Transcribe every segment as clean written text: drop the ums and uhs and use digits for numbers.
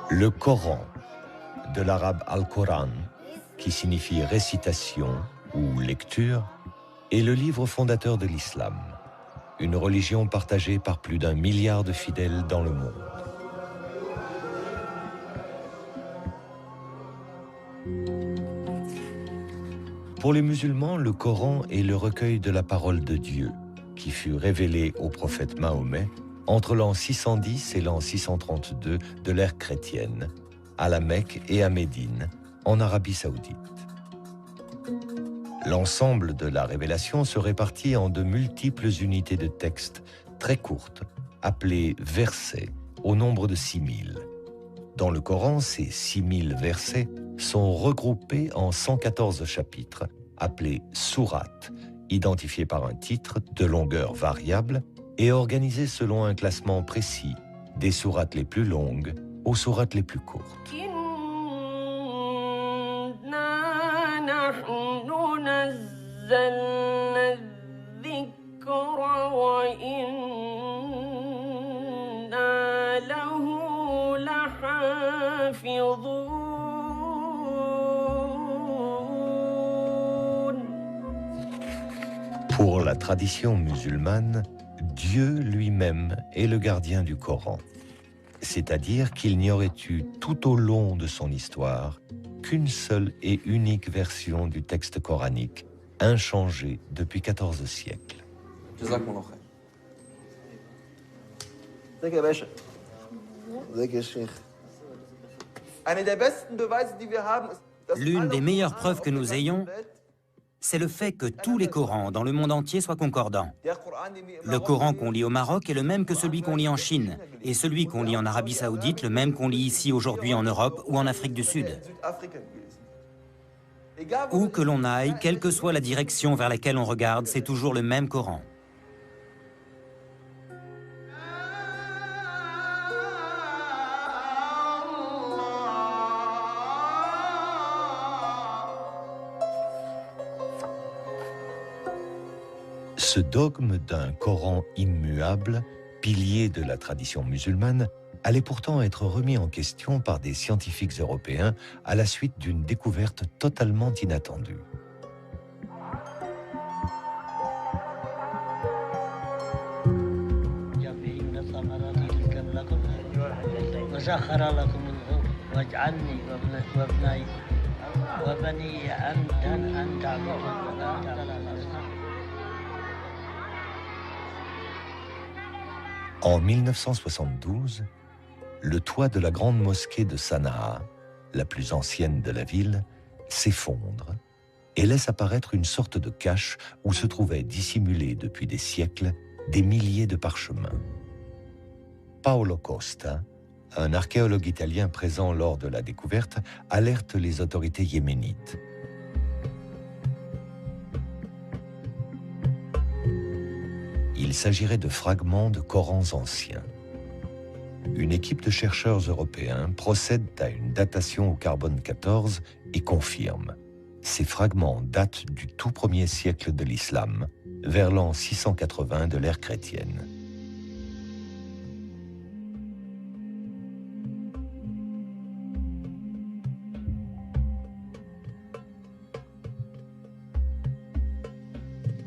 Le Coran, de l'arabe al-Quran, qui signifie récitation ou lecture, est le livre fondateur de l'islam, une religion partagée par plus d'1 milliard de fidèles dans le monde. Pour les musulmans, le Coran est le recueil de la parole de Dieu, qui fut révélé au prophète Mahomet entre l'an 610 et l'an 632 de l'ère chrétienne, à la Mecque et à Médine, en Arabie saoudite. L'ensemble de la révélation se répartit en de multiples unités de texte très courtes, appelées versets, au nombre de 6000. Dans le Coran, ces 6000 versets sont regroupés en 114 chapitres, appelés sourates, identifiés par un titre de longueur variable et organisés selon un classement précis, des sourates les plus longues aux sourates les plus courtes. Pour la tradition musulmane, Dieu lui-même est le gardien du Coran. C'est-à-dire qu'il n'y aurait eu tout au long de son histoire qu'une seule et unique version du texte coranique, inchangée depuis 14 siècles. L'une des meilleures preuves que nous ayons, c'est le fait que tous les Corans dans le monde entier soient concordants. Le Coran qu'on lit au Maroc est le même que celui qu'on lit en Chine, et celui qu'on lit en Arabie Saoudite, le même qu'on lit ici aujourd'hui en Europe ou en Afrique du Sud. Où que l'on aille, quelle que soit la direction vers laquelle on regarde, c'est toujours le même Coran. Ce dogme d'un Coran immuable, pilier de la tradition musulmane, allait pourtant être remis en question par des scientifiques européens à la suite d'une découverte totalement inattendue. En 1972, le toit de la grande mosquée de Sanaa, la plus ancienne de la ville, s'effondre et laisse apparaître une sorte de cache où se trouvaient dissimulés depuis des siècles des milliers de parchemins. Paolo Costa, un archéologue italien présent lors de la découverte, alerte les autorités yéménites. Il s'agirait de fragments de Corans anciens. Une équipe de chercheurs européens procède à une datation au carbone 14 et confirme. Ces fragments datent du tout premier siècle de l'islam, vers l'an 680 de l'ère chrétienne.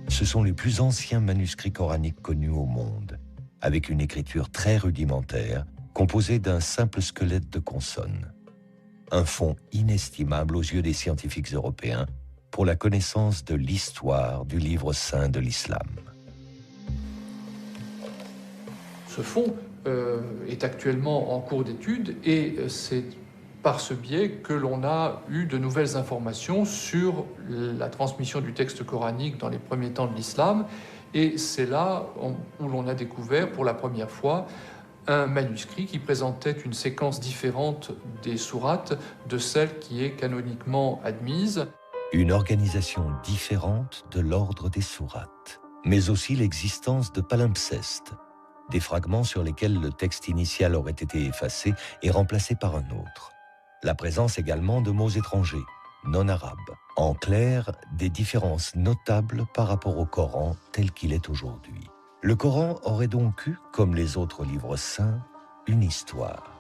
Ce sont les plus anciens manuscrits coraniques connus au monde, avec une écriture très rudimentaire, composée d'un simple squelette de consonnes. Un fonds inestimable aux yeux des scientifiques européens pour la connaissance de l'histoire du livre saint de l'islam. Ce fonds est actuellement en cours d'étude et c'est par ce biais que l'on a eu de nouvelles informations sur la transmission du texte coranique dans les premiers temps de l'islam. Et c'est là où l'on a découvert pour la première fois un manuscrit qui présentait une séquence différente des sourates de celle qui est canoniquement admise. Une organisation différente de l'ordre des sourates, mais aussi l'existence de palimpsestes, des fragments sur lesquels le texte initial aurait été effacé et remplacé par un autre. La présence également de mots étrangers, non arabes. En clair, des différences notables par rapport au Coran tel qu'il est aujourd'hui. Le Coran aurait donc eu, comme les autres livres saints, une histoire.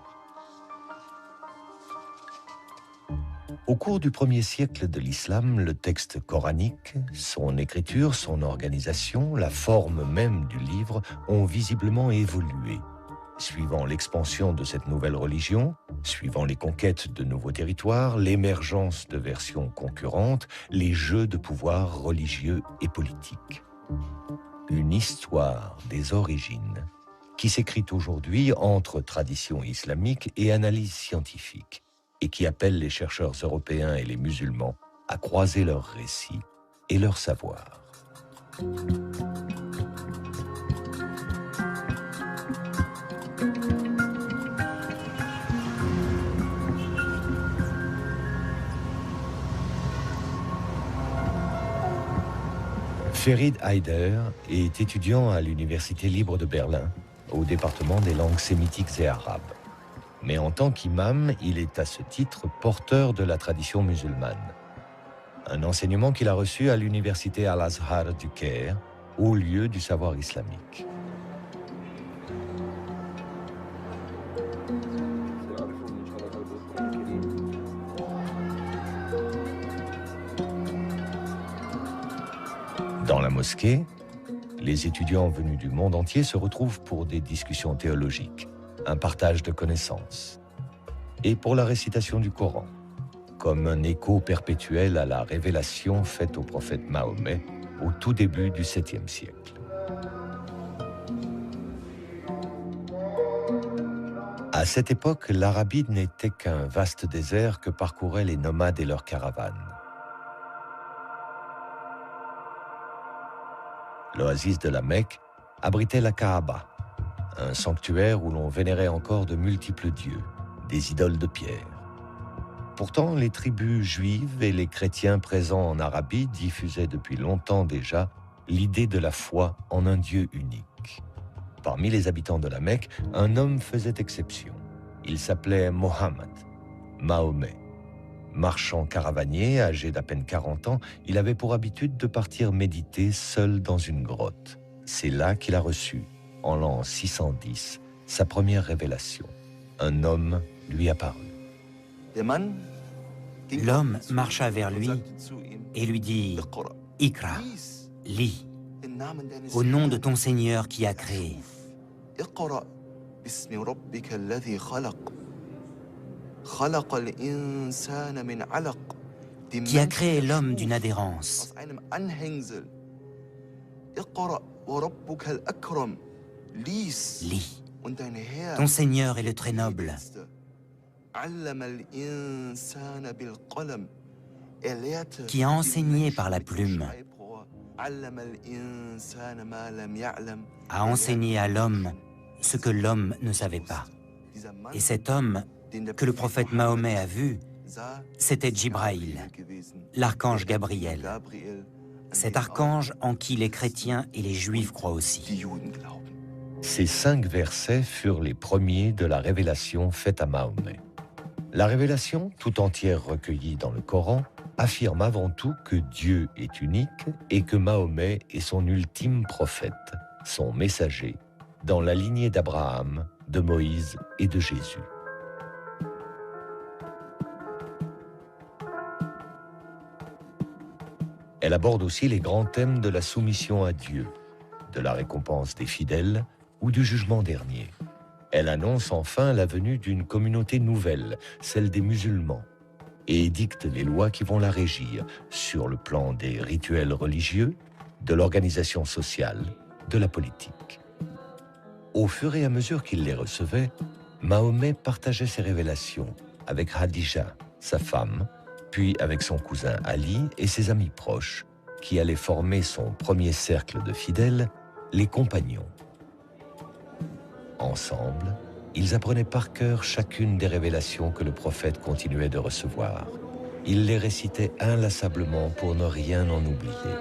Au cours du 1er siècle de l'islam, le texte coranique, son écriture, son organisation, la forme même du livre ont visiblement évolué. Suivant l'expansion de cette nouvelle religion, suivant les conquêtes de nouveaux territoires, l'émergence de versions concurrentes, les jeux de pouvoir religieux et politiques. Une histoire des origines qui s'écrit aujourd'hui entre tradition islamique et analyse scientifique et qui appelle les chercheurs européens et les musulmans à croiser leurs récits et leurs savoirs. Ferid Haider est étudiant à l'Université libre de Berlin, au département des langues sémitiques et arabes. Mais en tant qu'imam, il est à ce titre porteur de la tradition musulmane. Un enseignement qu'il a reçu à l'Université Al-Azhar du Caire, haut lieu du savoir islamique. Dans la mosquée, les étudiants venus du monde entier se retrouvent pour des discussions théologiques, un partage de connaissances, et pour la récitation du Coran, comme un écho perpétuel à la révélation faite au prophète Mahomet au tout début du 7e siècle. À cette époque, l'Arabie n'était qu'un vaste désert que parcouraient les nomades et leurs caravanes. L'oasis de la Mecque abritait la Kaaba, un sanctuaire où l'on vénérait encore de multiples dieux, des idoles de pierre. Pourtant, les tribus juives et les chrétiens présents en Arabie diffusaient depuis longtemps déjà l'idée de la foi en un Dieu unique. Parmi les habitants de la Mecque, un homme faisait exception. Il s'appelait Mohammed, Mahomet. Marchand caravanier, âgé d'à peine 40 ans, il avait pour habitude de partir méditer seul dans une grotte. C'est là qu'il a reçu, en l'an 610, sa première révélation. Un homme lui apparut. L'homme marcha vers lui et lui dit « Ikra, lis, au nom de ton Seigneur qui a créé. » Qui a créé l'homme d'une adhérence. Lis. Ton Seigneur est le très noble. Qui a enseigné par la plume. A enseigné à l'homme ce que l'homme ne savait pas. Et cet homme que le prophète Mahomet a vu, c'était Djibraïl, l'archange Gabriel. Cet archange en qui les chrétiens et les juifs croient aussi. Ces 5 versets furent les premiers de la révélation faite à Mahomet. La révélation, tout entière recueillie dans le Coran, affirme avant tout que Dieu est unique et que Mahomet est son ultime prophète, son messager, dans la lignée d'Abraham, de Moïse et de Jésus. Elle aborde aussi les grands thèmes de la soumission à Dieu, de la récompense des fidèles ou du jugement dernier. Elle annonce enfin la venue d'une communauté nouvelle, celle des musulmans, et édicte les lois qui vont la régir sur le plan des rituels religieux, de l'organisation sociale, de la politique. Au fur et à mesure qu'il les recevait, Mahomet partageait ses révélations avec Khadija, sa femme, puis avec son cousin Ali et ses amis proches, qui allaient former son premier cercle de fidèles, les compagnons. Ensemble, ils apprenaient par cœur chacune des révélations que le prophète continuait de recevoir. Ils les récitaient inlassablement pour ne rien en oublier.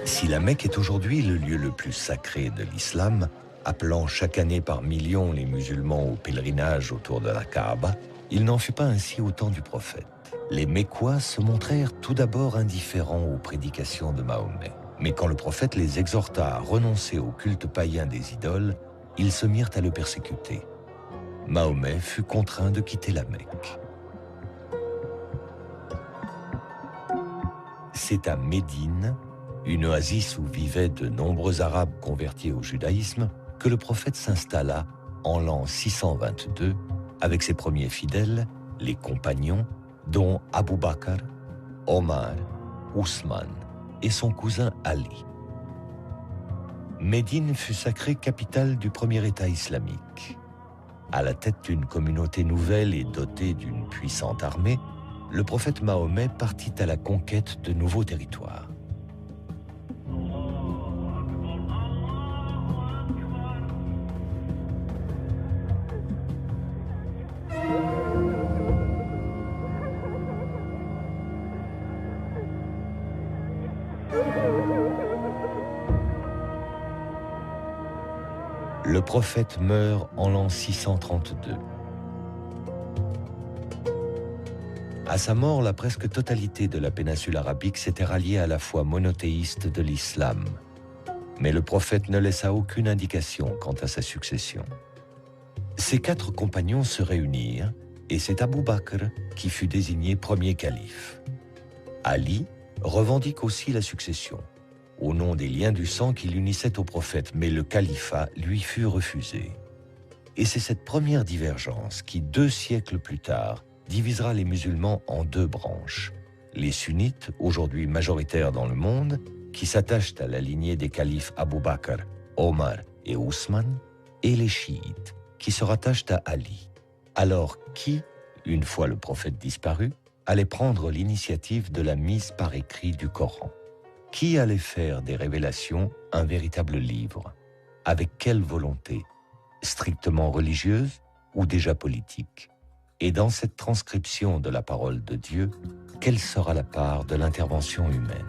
Si la Mecque est aujourd'hui le lieu le plus sacré de l'islam, appelant chaque année par millions les musulmans au pèlerinage autour de la Kaaba, il n'en fut pas ainsi au temps du prophète. Les Mécois se montrèrent tout d'abord indifférents aux prédications de Mahomet. Mais quand le prophète les exhorta à renoncer au culte païen des idoles, ils se mirent à le persécuter. Mahomet fut contraint de quitter la Mecque. C'est à Médine, une oasis où vivaient de nombreux Arabes convertis au judaïsme, que le prophète s'installa en l'an 622 avec ses premiers fidèles, les compagnons, dont Abu Bakr, Omar, Ousmane et son cousin Ali. Médine fut sacrée capitale du premier État islamique. À la tête d'une communauté nouvelle et dotée d'une puissante armée, le prophète Mahomet partit à la conquête de nouveaux territoires. Le prophète meurt en l'an 632. À sa mort, la presque totalité de la péninsule arabique s'était ralliée à la foi monothéiste de l'islam. Mais le prophète ne laissa aucune indication quant à sa succession. Ses 4 compagnons se réunirent et c'est Abu Bakr qui fut désigné premier calife. Ali revendique aussi la succession, au nom des liens du sang qui l'unissaient au prophète, mais le califat lui fut refusé. Et c'est cette première divergence qui, 2 siècles plus tard, divisera les musulmans en 2 branches. Les sunnites, aujourd'hui majoritaires dans le monde, qui s'attachent à la lignée des califes Abu Bakr, Omar et Ousmane, et les chiites, qui se rattachent à Ali. Alors qui, une fois le prophète disparu, allait prendre l'initiative de la mise par écrit du Coran? Qui allait faire des révélations un véritable livre? Avec quelle volonté? Strictement religieuse ou déjà politique? Et dans cette transcription de la parole de Dieu, quelle sera la part de l'intervention humaine?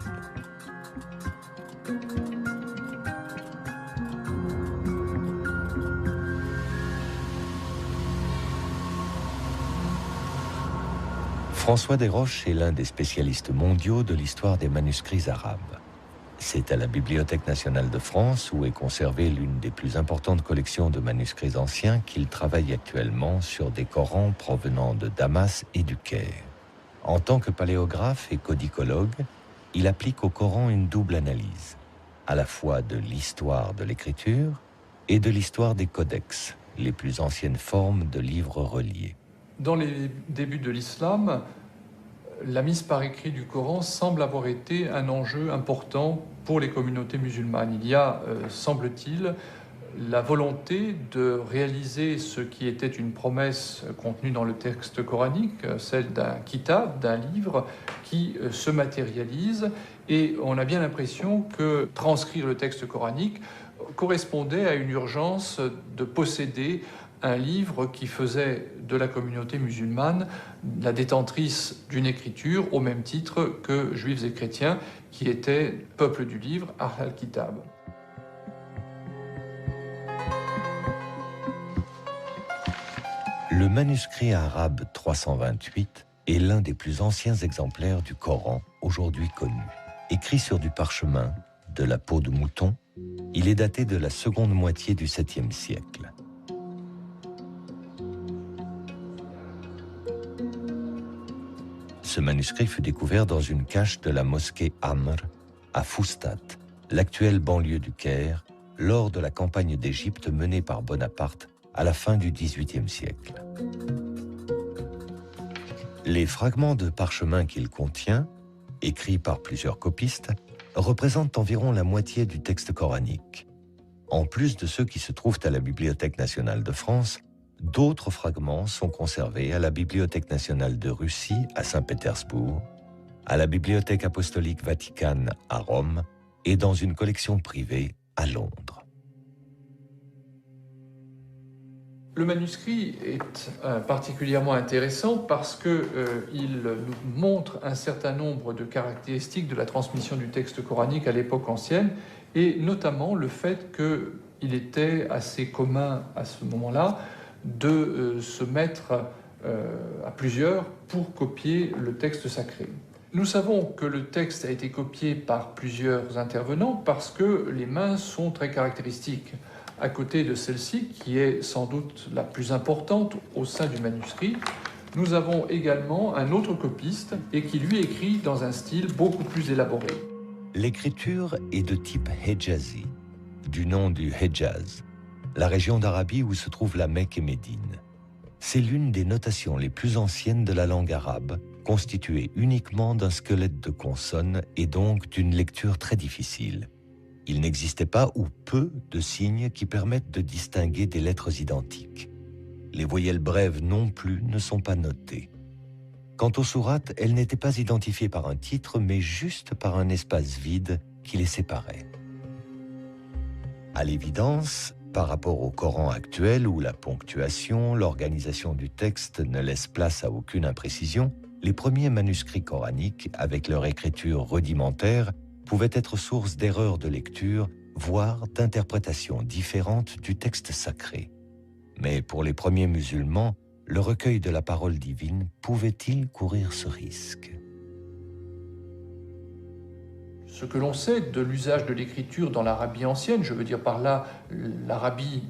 François Desroches est l'un des spécialistes mondiaux de l'histoire des manuscrits arabes. C'est à la Bibliothèque nationale de France, où est conservée l'une des plus importantes collections de manuscrits anciens, qu'il travaille actuellement sur des Corans provenant de Damas et du Caire. En tant que paléographe et codicologue, il applique au Coran une double analyse, à la fois de l'histoire de l'écriture et de l'histoire des codex, les plus anciennes formes de livres reliés. Dans les débuts de l'islam, la mise par écrit du Coran semble avoir été un enjeu important pour les communautés musulmanes. Il y a, semble-t-il, la volonté de réaliser ce qui était une promesse contenue dans le texte coranique, celle d'un kitab, d'un livre qui se matérialise, et on a bien l'impression que transcrire le texte coranique correspondait à une urgence de posséder un livre qui faisait de la communauté musulmane la détentrice d'une écriture au même titre que juifs et chrétiens qui étaient peuple du livre, Ahl al-Kitab. Le manuscrit arabe 328 est l'un des plus anciens exemplaires du Coran aujourd'hui connu. Écrit sur du parchemin, de la peau de mouton, il est daté de la seconde moitié du 7e siècle. Ce manuscrit fut découvert dans une cache de la mosquée Amr, à Foustat, l'actuelle banlieue du Caire, lors de la campagne d'Égypte menée par Bonaparte à la fin du XVIIIe siècle. Les fragments de parchemin qu'il contient, écrits par plusieurs copistes, représentent environ la moitié du texte coranique. En plus de ceux qui se trouvent à la Bibliothèque nationale de France, d'autres fragments sont conservés à la Bibliothèque nationale de Russie à Saint-Pétersbourg, à la Bibliothèque apostolique Vaticane à Rome et dans une collection privée à Londres. Le manuscrit est particulièrement intéressant parce qu'il nous montre un certain nombre de caractéristiques de la transmission du texte coranique à l'époque ancienne, et notamment le fait qu'il était assez commun à ce moment-là de se mettre à plusieurs pour copier le texte sacré. Nous savons que le texte a été copié par plusieurs intervenants parce que les mains sont très caractéristiques. À côté de celle-ci, qui est sans doute la plus importante au sein du manuscrit, nous avons également un autre copiste et qui lui écrit dans un style beaucoup plus élaboré. L'écriture est de type Hejazi, du nom du Hejaz, la région d'Arabie où se trouvent la Mecque et Médine. C'est l'une des notations les plus anciennes de la langue arabe, constituée uniquement d'un squelette de consonnes et donc d'une lecture très difficile. Il n'existait pas ou peu de signes qui permettent de distinguer des lettres identiques. Les voyelles brèves non plus ne sont pas notées. Quant aux sourates, elles n'étaient pas identifiées par un titre, mais juste par un espace vide qui les séparait. À l'évidence, par rapport au Coran actuel où la ponctuation, l'organisation du texte ne laisse place à aucune imprécision, les premiers manuscrits coraniques, avec leur écriture rudimentaire, pouvaient être source d'erreurs de lecture, voire d'interprétations différentes du texte sacré. Mais pour les premiers musulmans, le recueil de la parole divine pouvait-il courir ce risque? Ce que l'on sait de l'usage de l'écriture dans l'Arabie ancienne, je veux dire par là l'Arabie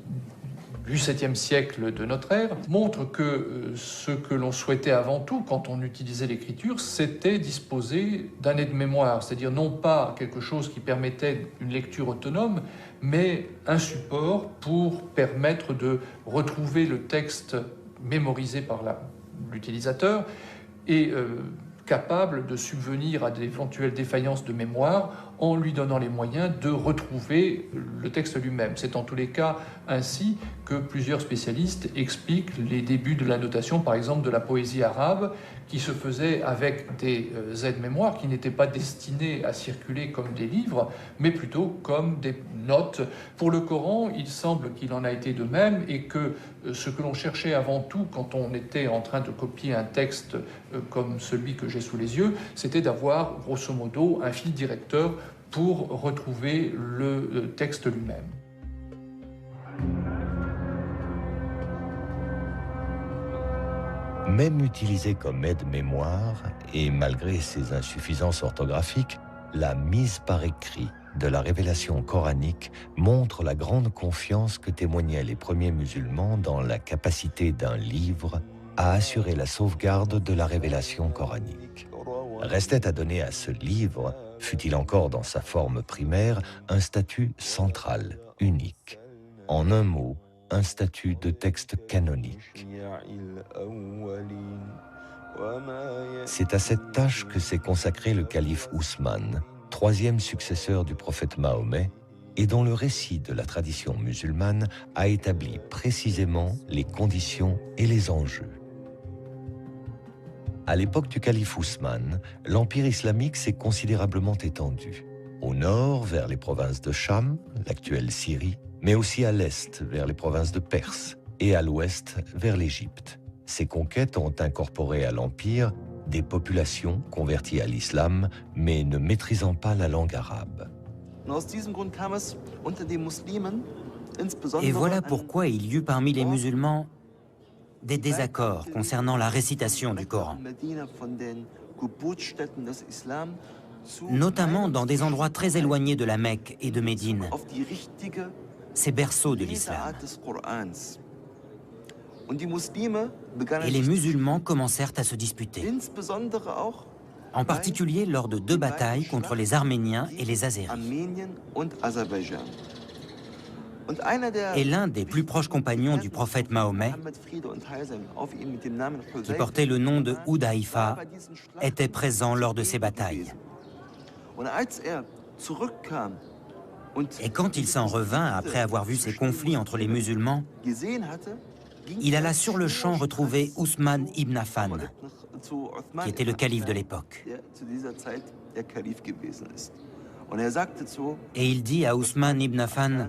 du 7e siècle de notre ère, montre que ce que l'on souhaitait avant tout quand on utilisait l'écriture, c'était disposer d'un aide-mémoire, c'est-à-dire non pas quelque chose qui permettait une lecture autonome, mais un support pour permettre de retrouver le texte mémorisé par l'utilisateur et capable de subvenir à d'éventuelles défaillances de mémoire en lui donnant les moyens de retrouver le texte lui-même. C'est en tous les cas ainsi que plusieurs spécialistes expliquent les débuts de la notation, par exemple de la poésie arabe, qui se faisait avec des aides-mémoires qui n'étaient pas destinées à circuler comme des livres, mais plutôt comme des notes. Pour le Coran, il semble qu'il en a été de même et que ce que l'on cherchait avant tout quand on était en train de copier un texte comme celui que j'ai sous les yeux, c'était d'avoir grosso modo un fil directeur pour retrouver le texte lui-même. Même utilisée comme aide-mémoire, et malgré ses insuffisances orthographiques, la mise par écrit de la révélation coranique montre la grande confiance que témoignaient les premiers musulmans dans la capacité d'un livre à assurer la sauvegarde de la révélation coranique. Restait à donner à ce livre, fût-il encore dans sa forme primaire, un statut central, unique. En un mot, un statut de texte canonique. C'est à cette tâche que s'est consacré le calife Ousmane, troisième successeur du prophète Mahomet, et dont le récit de la tradition musulmane a établi précisément les conditions et les enjeux. À l'époque du calife Ousmane, l'empire islamique s'est considérablement étendu. Au nord, vers les provinces de Cham, l'actuelle Syrie, mais aussi à l'est, vers les provinces de Perse, et à l'ouest, vers l'Égypte. Ces conquêtes ont incorporé à l'empire des populations converties à l'islam, mais ne maîtrisant pas la langue arabe. Et voilà pourquoi il y eut parmi les musulmans des désaccords concernant la récitation du Coran, notamment dans des endroits très éloignés de la Mecque et de Médine, ces berceaux de l'islam. Et les musulmans commencèrent à se disputer, en particulier lors de 2 batailles contre les Arméniens et les Azéris. Et l'un des plus proches compagnons du prophète Mahomet, qui portait le nom de Hudayfa, était présent lors de ces batailles. Et quand il s'en revint après avoir vu ces conflits entre les musulmans, il alla sur le champ retrouver Ousmane ibn Affan, qui était le calife de l'époque. Et il dit à Ousmane ibn Affan: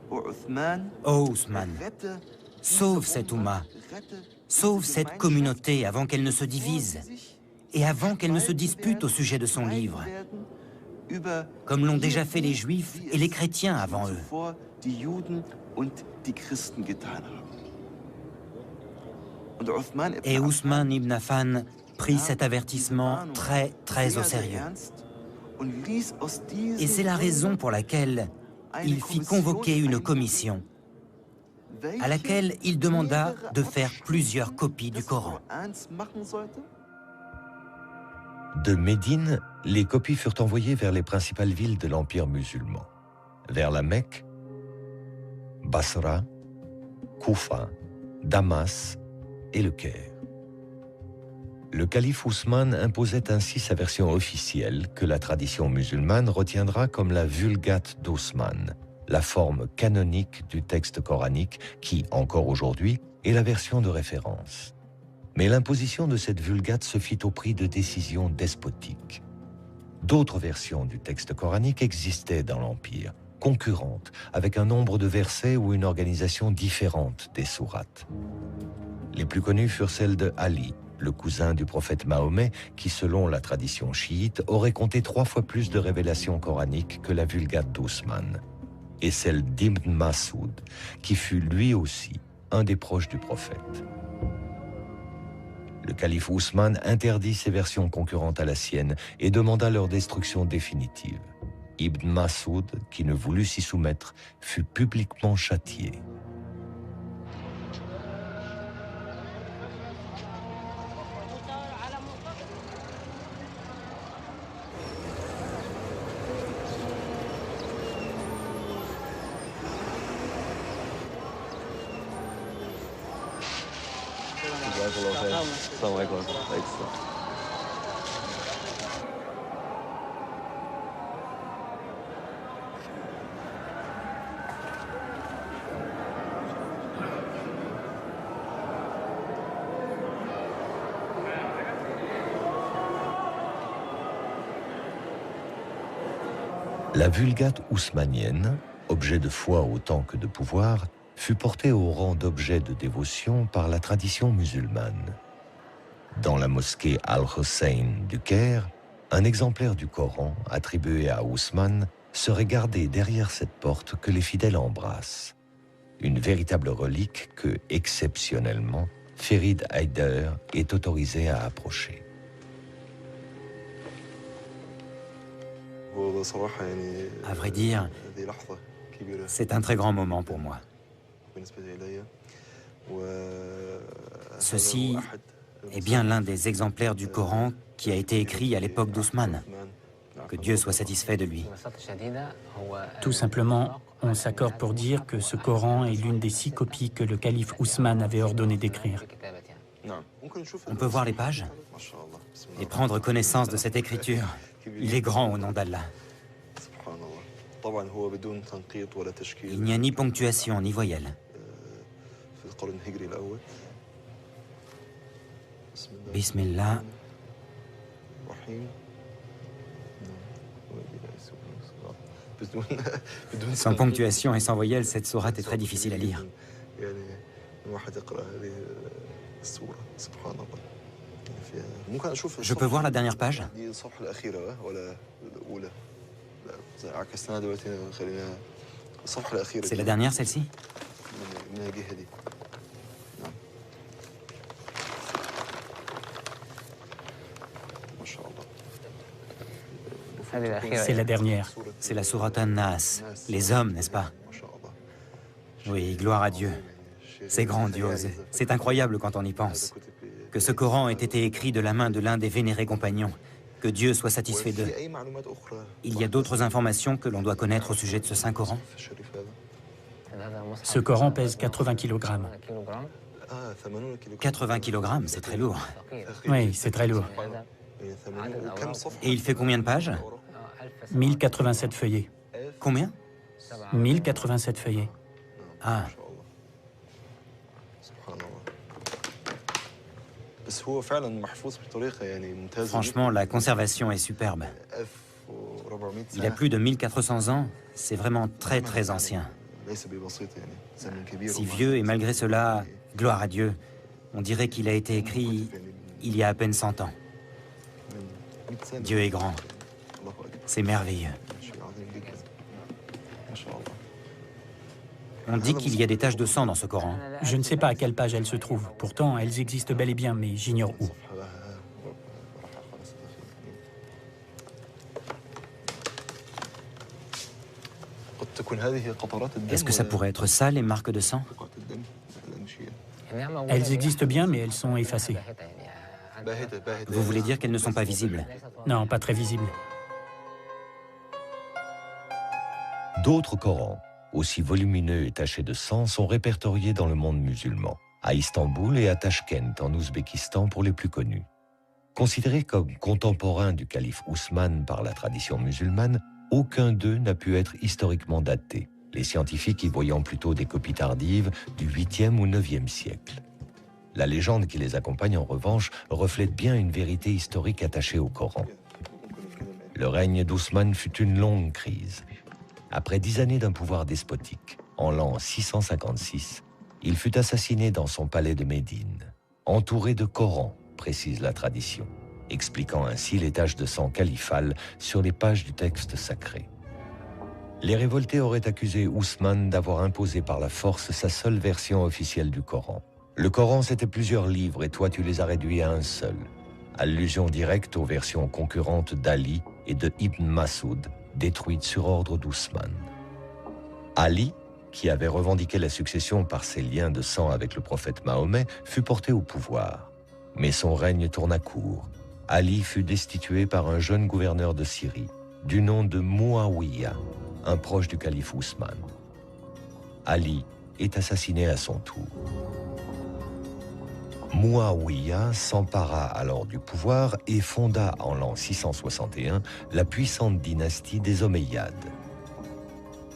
« Oh Ousmane, sauve cette Oumma, sauve cette communauté avant qu'elle ne se divise et avant qu'elle ne se dispute au sujet de son livre, comme l'ont déjà fait les Juifs et les chrétiens avant eux. Et Ousmane ibn Affan prit cet avertissement très au sérieux. Et c'est la raison pour laquelle il fit convoquer une commission à laquelle il demanda de faire plusieurs copies du Coran. De Médine, les copies furent envoyées vers les principales villes de l'Empire musulman, vers la Mecque, Basra, Koufa, Damas et le Caire. Le calife Ousmane imposait ainsi sa version officielle que la tradition musulmane retiendra comme la Vulgate d'Ousmane, la forme canonique du texte coranique qui, encore aujourd'hui, est la version de référence. Mais l'imposition de cette Vulgate se fit au prix de décisions despotiques. D'autres versions du texte coranique existaient dans l'Empire, concurrentes, avec un nombre de versets ou une organisation différente des sourates. Les plus connues furent celles de Ali, le cousin du prophète Mahomet, qui, selon la tradition chiite, aurait compté 3 fois plus de révélations coraniques que la Vulgate d'Ousmane, et celle d'Ibn Masoud, qui fut lui aussi un des proches du prophète. Le calife Ousmane interdit ces versions concurrentes à la sienne et demanda leur destruction définitive. Ibn Masoud, qui ne voulut s'y soumettre, fut publiquement châtié. La Vulgate ousmanienne, objet de foi autant que de pouvoir, fut portée au rang d'objet de dévotion par la tradition musulmane. Dans la mosquée Al-Hussein du Caire, un exemplaire du Coran attribué à Ousmane serait gardé derrière cette porte que les fidèles embrassent. Une véritable relique que, exceptionnellement, Ferid Haider est autorisé à approcher. À vrai dire, c'est un très grand moment pour moi. Ceci est bien l'un des exemplaires du Coran qui a été écrit à l'époque d'Ousmane. Que Dieu soit satisfait de lui. Tout simplement, on s'accorde pour dire que ce Coran est l'une des 6 copies que le calife Ousmane avait ordonné d'écrire. On peut voir les pages et prendre connaissance de cette écriture. Il est grand au nom d'Allah. Il n'y a ni ponctuation ni voyelle. Bismillah. Sans ponctuation et sans voyelle, cette sourate est très difficile à lire. Je peux voir la dernière page? C'est la dernière, celle-ci? C'est la dernière. C'est la sourate An-Nas, les hommes, n'est-ce pas? Oui, gloire à Dieu. C'est grandiose, c'est incroyable quand on y pense. Que ce Coran ait été écrit de la main de l'un des vénérés compagnons. Que Dieu soit satisfait d'eux. Il y a d'autres informations que l'on doit connaître au sujet de ce Saint Coran? Ce Coran pèse 80 kg. 80 kg, c'est très lourd. Oui, c'est très lourd. Et il fait combien de pages? 1087 feuillets. Combien? 1087 feuillets. Ah. Franchement, la conservation est superbe. Il a plus de 1400 ans, c'est vraiment très ancien. Si vieux et malgré cela, gloire à Dieu, on dirait qu'il a été écrit il y a à peine 100 ans. Dieu est grand, c'est merveilleux. On dit qu'il y a des taches de sang dans ce Coran. Je ne sais pas à quelle page elles se trouvent. Pourtant, elles existent bel et bien, mais j'ignore où. Est-ce que ça pourrait être ça, les marques de sang? Elles existent bien, mais elles sont effacées. Vous voulez dire qu'elles ne sont pas visibles? Non, pas très visibles. D'autres Corans, aussi volumineux et tachés de sang, sont répertoriés dans le monde musulman, à Istanbul et à Tachkent, en Ouzbékistan pour les plus connus. Considérés comme contemporains du calife Ousmane par la tradition musulmane, aucun d'eux n'a pu être historiquement daté, les scientifiques y voyant plutôt des copies tardives du 8e ou 9e siècle. La légende qui les accompagne, en revanche, reflète bien une vérité historique attachée au Coran. Le règne d'Ousmane fut une longue crise. Après 10 années d'un pouvoir despotique, en l'an 656, il fut assassiné dans son palais de Médine, entouré de Corans, précise la tradition, expliquant ainsi les taches de sang califales sur les pages du texte sacré. Les révoltés auraient accusé Ousmane d'avoir imposé par la force sa seule version officielle du Coran. Le Coran, c'était plusieurs livres et toi, tu les as réduits à un seul. Allusion directe aux versions concurrentes d'Ali et de Ibn Masoud, détruites sur ordre d'Ousmane. Ali, qui avait revendiqué la succession par ses liens de sang avec le prophète Mahomet, fut porté au pouvoir. Mais son règne tourna court. Ali fut destitué par un jeune gouverneur de Syrie, du nom de Muawiyah, un proche du calife Ousmane. Ali est assassiné à son tour. Muawiyah s'empara alors du pouvoir et fonda en l'an 661 la puissante dynastie des Omeyyades.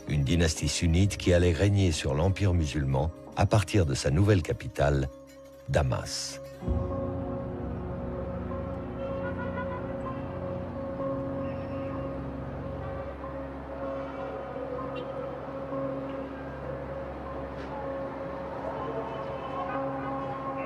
Une dynastie sunnite qui allait régner sur l'empire musulman à partir de sa nouvelle capitale, Damas.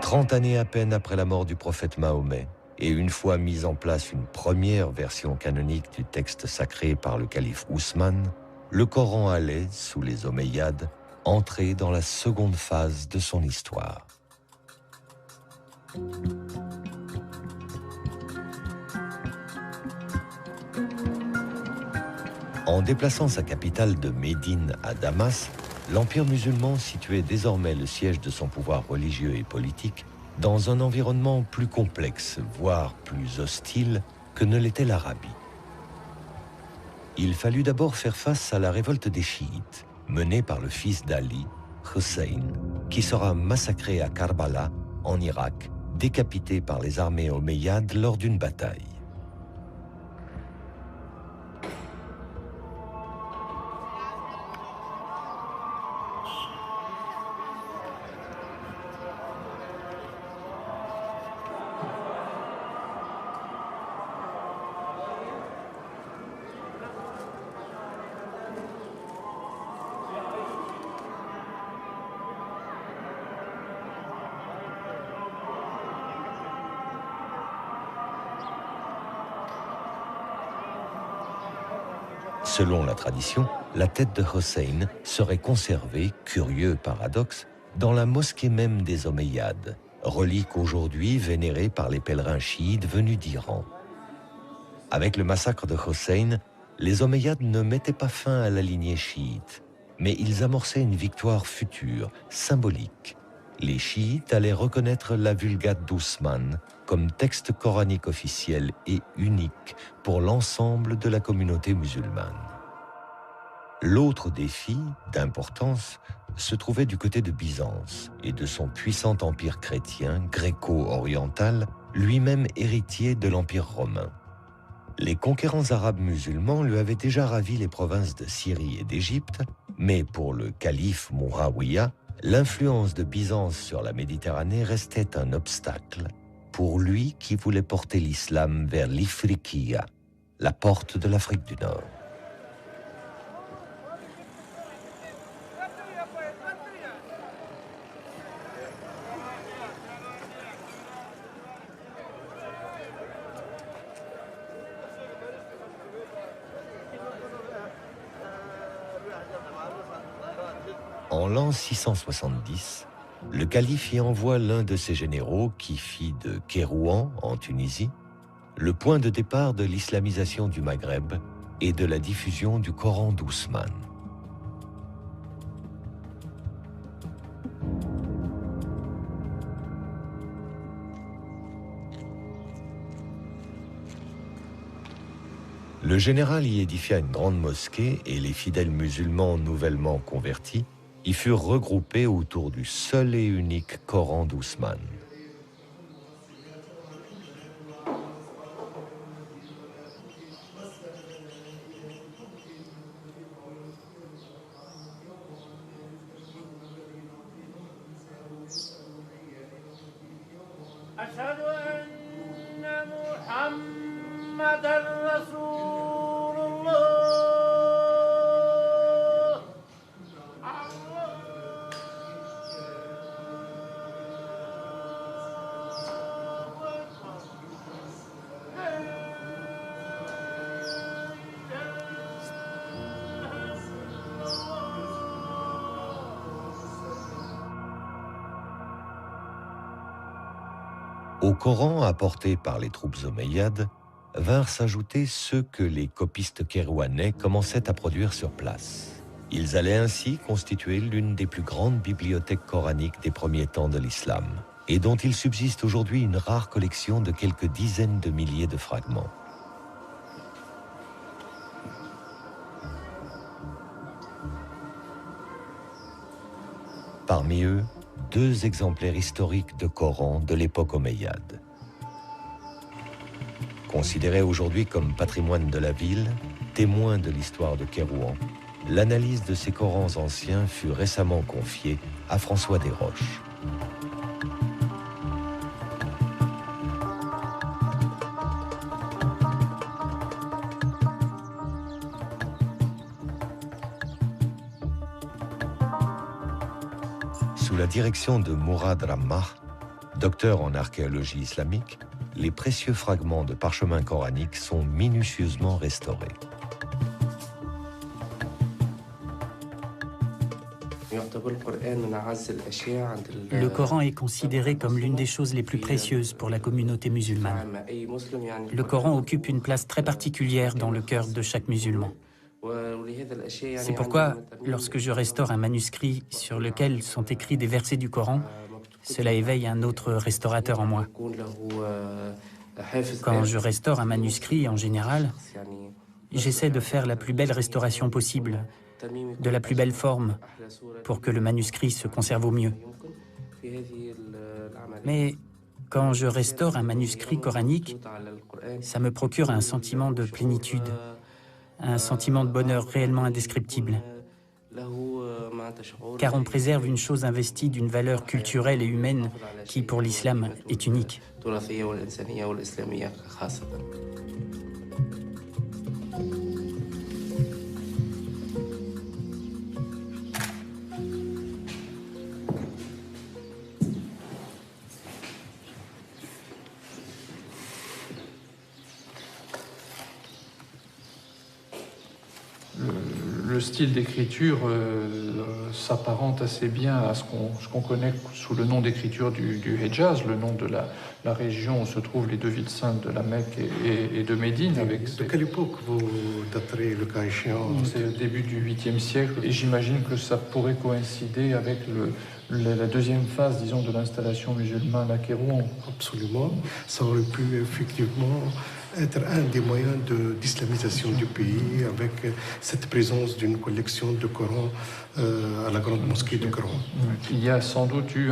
Trente années à peine après la mort du prophète Mahomet, et une fois mise en place une première version canonique du texte sacré par le calife Ousmane, le Coran allait, sous les Omeyyades, entrer dans la seconde phase de son histoire. En déplaçant sa capitale de Médine à Damas, l'Empire musulman situait désormais le siège de son pouvoir religieux et politique dans un environnement plus complexe, voire plus hostile que ne l'était l'Arabie. Il fallut d'abord faire face à la révolte des chiites, menée par le fils d'Ali, Hussein, qui sera massacré à Karbala, en Irak, décapité par les armées omeyyades lors d'une bataille. Selon la tradition, la tête de Hussein serait conservée, curieux paradoxe, dans la mosquée même des Omeyyades, relique aujourd'hui vénérée par les pèlerins chiites venus d'Iran. Avec le massacre de Hussein, les Omeyyades ne mettaient pas fin à la lignée chiite, mais ils amorçaient une victoire future, symbolique. Les chiites allaient reconnaître la Vulgate d'Ousmane comme texte coranique officiel et unique pour l'ensemble de la communauté musulmane. L'autre défi, d'importance, se trouvait du côté de Byzance et de son puissant empire chrétien gréco-oriental, lui-même héritier de l'empire romain. Les conquérants arabes musulmans lui avaient déjà ravi les provinces de Syrie et d'Égypte, mais pour le calife Muawiyah, l'influence de Byzance sur la Méditerranée restait un obstacle pour lui qui voulait porter l'islam vers l'Ifriqiya, la porte de l'Afrique du Nord. En l'an 670, le calife y envoie l'un de ses généraux qui fit de Kérouan, en Tunisie, le point de départ de l'islamisation du Maghreb et de la diffusion du Coran d'Ousmane. Le général y édifia une grande mosquée et les fidèles musulmans nouvellement convertis y furent regroupés autour du seul et unique Coran d'Ousmane. Au Coran apporté par les troupes omeyyades vinrent s'ajouter ceux que les copistes kérouanais commençaient à produire sur place. Ils allaient ainsi constituer l'une des plus grandes bibliothèques coraniques des premiers temps de l'islam, et dont il subsiste aujourd'hui une rare collection de quelques dizaines de milliers de fragments. Parmi eux, 2 exemplaires historiques de Coran de l'époque omeyyade. Considéré aujourd'hui comme patrimoine de la ville, témoin de l'histoire de Kérouan, l'analyse de ces Corans anciens fut récemment confiée à François Desroches. Sous la direction de Mourad Rammah, docteur en archéologie islamique, les précieux fragments de parchemins coraniques sont minutieusement restaurés. Le Coran est considéré comme l'une des choses les plus précieuses pour la communauté musulmane. Le Coran occupe une place très particulière dans le cœur de chaque musulman. C'est pourquoi, lorsque je restaure un manuscrit sur lequel sont écrits des versets du Coran, cela éveille un autre restaurateur en moi. Quand je restaure un manuscrit, en général, j'essaie de faire la plus belle restauration possible, de la plus belle forme, pour que le manuscrit se conserve au mieux. Mais quand je restaure un manuscrit coranique, ça me procure un sentiment de plénitude, un sentiment de bonheur réellement indescriptible. Car on préserve une chose investie d'une valeur culturelle et humaine qui, pour l'islam, est unique. Le style d'écriture s'apparente assez bien à ce qu'on connaît sous le nom d'écriture du Hejaz, le nom de la région où se trouvent les 2 villes saintes de la Mecque et de Médine. De quelle époque vous daterez le cas échéant? C'est le début du 8e siècle et j'imagine que ça pourrait coïncider avec la deuxième phase, disons, de l'installation musulmane à Kérouan. Absolument. Ça aurait pu effectivement être un des moyens d'islamisation du pays avec cette présence d'une collection de Coran à la grande mosquée de Coran. Il y a sans doute eu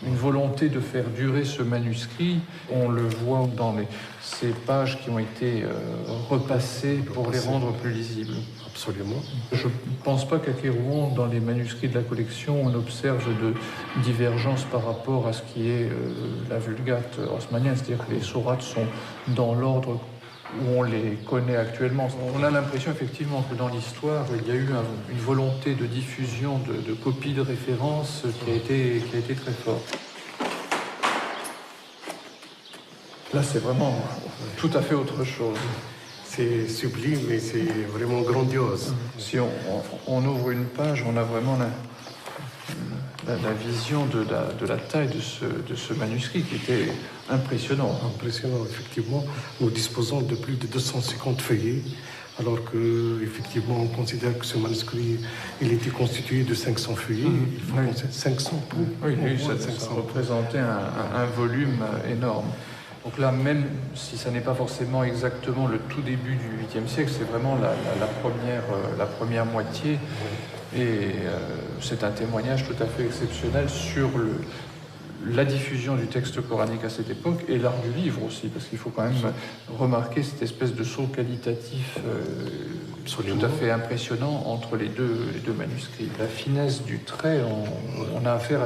une volonté de faire durer ce manuscrit. On le voit dans ces pages qui ont été repassées pour les rendre plus lisibles. Absolument. Je ne pense pas qu'à Kérouan, dans les manuscrits de la collection, on observe de divergence par rapport à ce qui est la Vulgate osmanienne, c'est-à-dire que les sourates sont dans l'ordre où on les connaît actuellement. On a l'impression effectivement que dans l'histoire, il y a eu une volonté de diffusion de copies de référence qui a été très forte. Là, c'est vraiment tout à fait autre chose. C'est sublime et c'est vraiment grandiose. Si on ouvre une page, on a vraiment la vision de la taille de ce manuscrit qui était impressionnant. Impressionnant, effectivement. Nous disposons de plus de 250 feuillets, alors qu'effectivement, on considère que ce manuscrit, il était constitué de 500 feuillets. Il faut penser 500 pour. Oui, ça représentait un volume énorme. Donc là, même si ça n'est pas forcément exactement le tout début du 8e siècle, c'est vraiment la première moitié. Et c'est un témoignage tout à fait exceptionnel sur la diffusion du texte coranique à cette époque et l'art du livre aussi, parce qu'il faut quand même remarquer cette espèce de saut qualitatif tout à fait impressionnant entre les deux manuscrits. La finesse du trait, on a affaire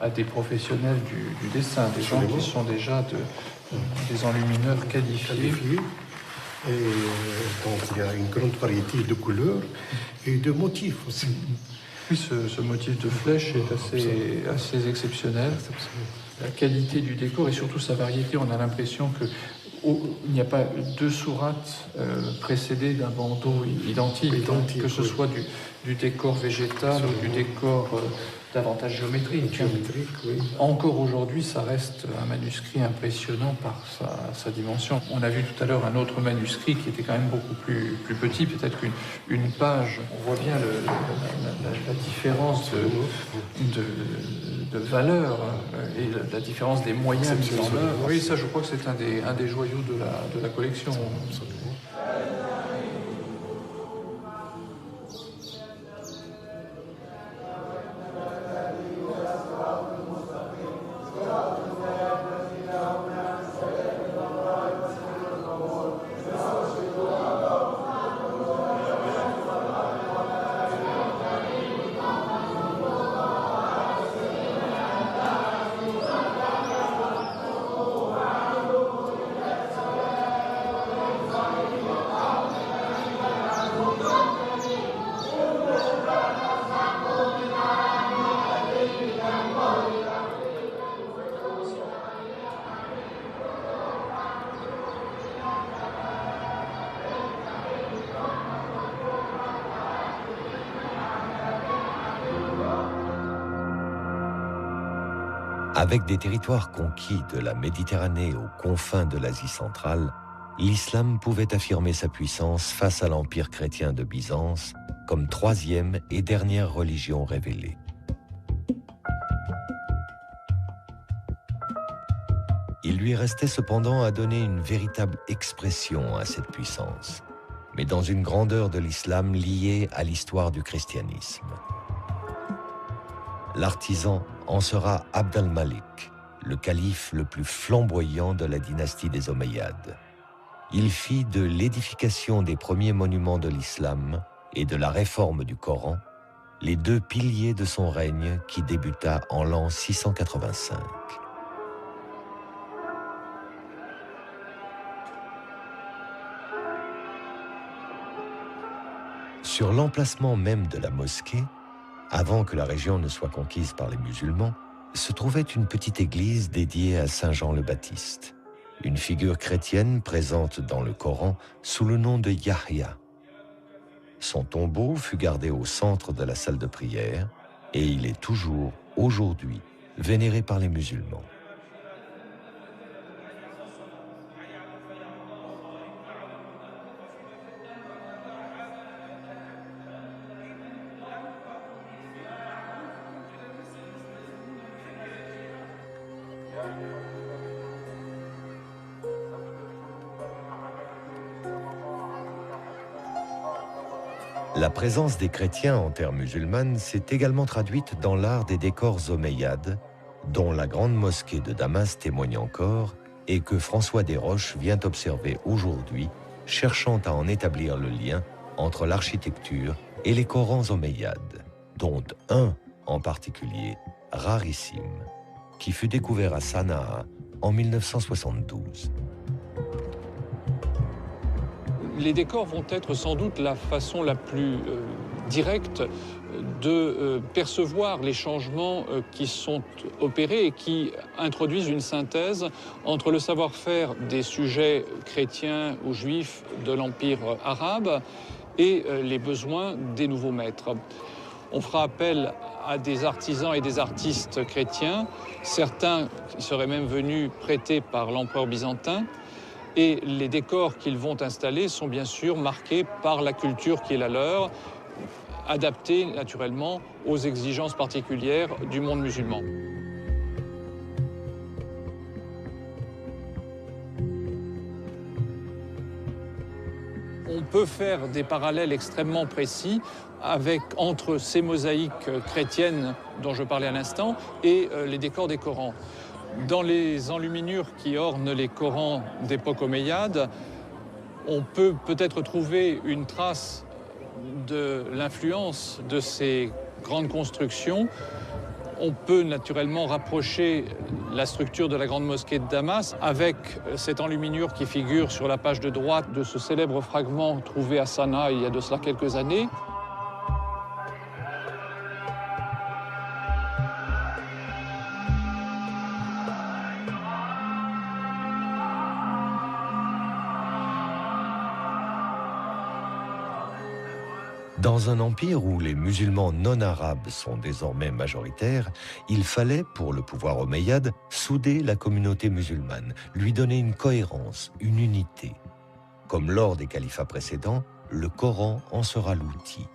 à des professionnels du dessin, des gens qui sont déjà des enlumineurs qualifiés. Et donc il y a une grande variété de couleurs et de motifs aussi. Oui, ce motif de flèche est assez exceptionnel. La qualité du décor et surtout sa variété, on a l'impression qu'il n'y a pas deux sourates précédées d'un bandeau identique, que ce soit du décor végétal ou du décor davantage géométrique. Oui. Encore aujourd'hui, ça reste un manuscrit impressionnant par sa dimension. On a vu tout à l'heure un autre manuscrit qui était quand même beaucoup plus petit, peut-être une page. On voit bien la différence de valeur et la différence des moyens mis en œuvre. Oui, ça, je crois que c'est un des joyaux de la collection. Avec des territoires conquis de la Méditerranée aux confins de l'Asie centrale, l'islam pouvait affirmer sa puissance face à l'empire chrétien de Byzance comme troisième et dernière religion révélée. Il lui restait cependant à donner une véritable expression à cette puissance, mais dans une grandeur de l'islam liée à l'histoire du christianisme. L'artisan en sera Abd al-Malik, le calife le plus flamboyant de la dynastie des Omeyyades. Il fit de l'édification des premiers monuments de l'islam et de la réforme du Coran les deux piliers de son règne qui débuta en l'an 685. Sur l'emplacement même de la mosquée, avant que la région ne soit conquise par les musulmans, se trouvait une petite église dédiée à Saint Jean le Baptiste, une figure chrétienne présente dans le Coran sous le nom de Yahya. Son tombeau fut gardé au centre de la salle de prière et il est toujours, aujourd'hui, vénéré par les musulmans. La présence des chrétiens en terre musulmane s'est également traduite dans l'art des décors omeyyades, dont la grande mosquée de Damas témoigne encore et que François Desroches vient observer aujourd'hui, cherchant à en établir le lien entre l'architecture et les Corans omeyyades, dont un en particulier, rarissime, qui fut découvert à Sanaa en 1972. Les décors vont être sans doute la façon la plus directe de percevoir les changements qui sont opérés et qui introduisent une synthèse entre le savoir-faire des sujets chrétiens ou juifs de l'Empire arabe et les besoins des nouveaux maîtres. On fera appel à des artisans et des artistes chrétiens, certains seraient même venus prêtés par l'empereur byzantin, et les décors qu'ils vont installer sont bien sûr marqués par la culture qui est la leur, adaptés naturellement aux exigences particulières du monde musulman. On peut faire des parallèles extrêmement précis entre ces mosaïques chrétiennes dont je parlais à l'instant et les décors des Corans. Dans les enluminures qui ornent les Corans d'époque omeyyade, on peut peut-être trouver une trace de l'influence de ces grandes constructions. On peut naturellement rapprocher la structure de la grande mosquée de Damas avec cette enluminure qui figure sur la page de droite de ce célèbre fragment trouvé à Sanaa il y a de cela quelques années. Dans un empire où les musulmans non arabes sont désormais majoritaires, il fallait, pour le pouvoir omeyyade, souder la communauté musulmane, lui donner une cohérence, une unité. Comme lors des califats précédents, le Coran en sera l'outil,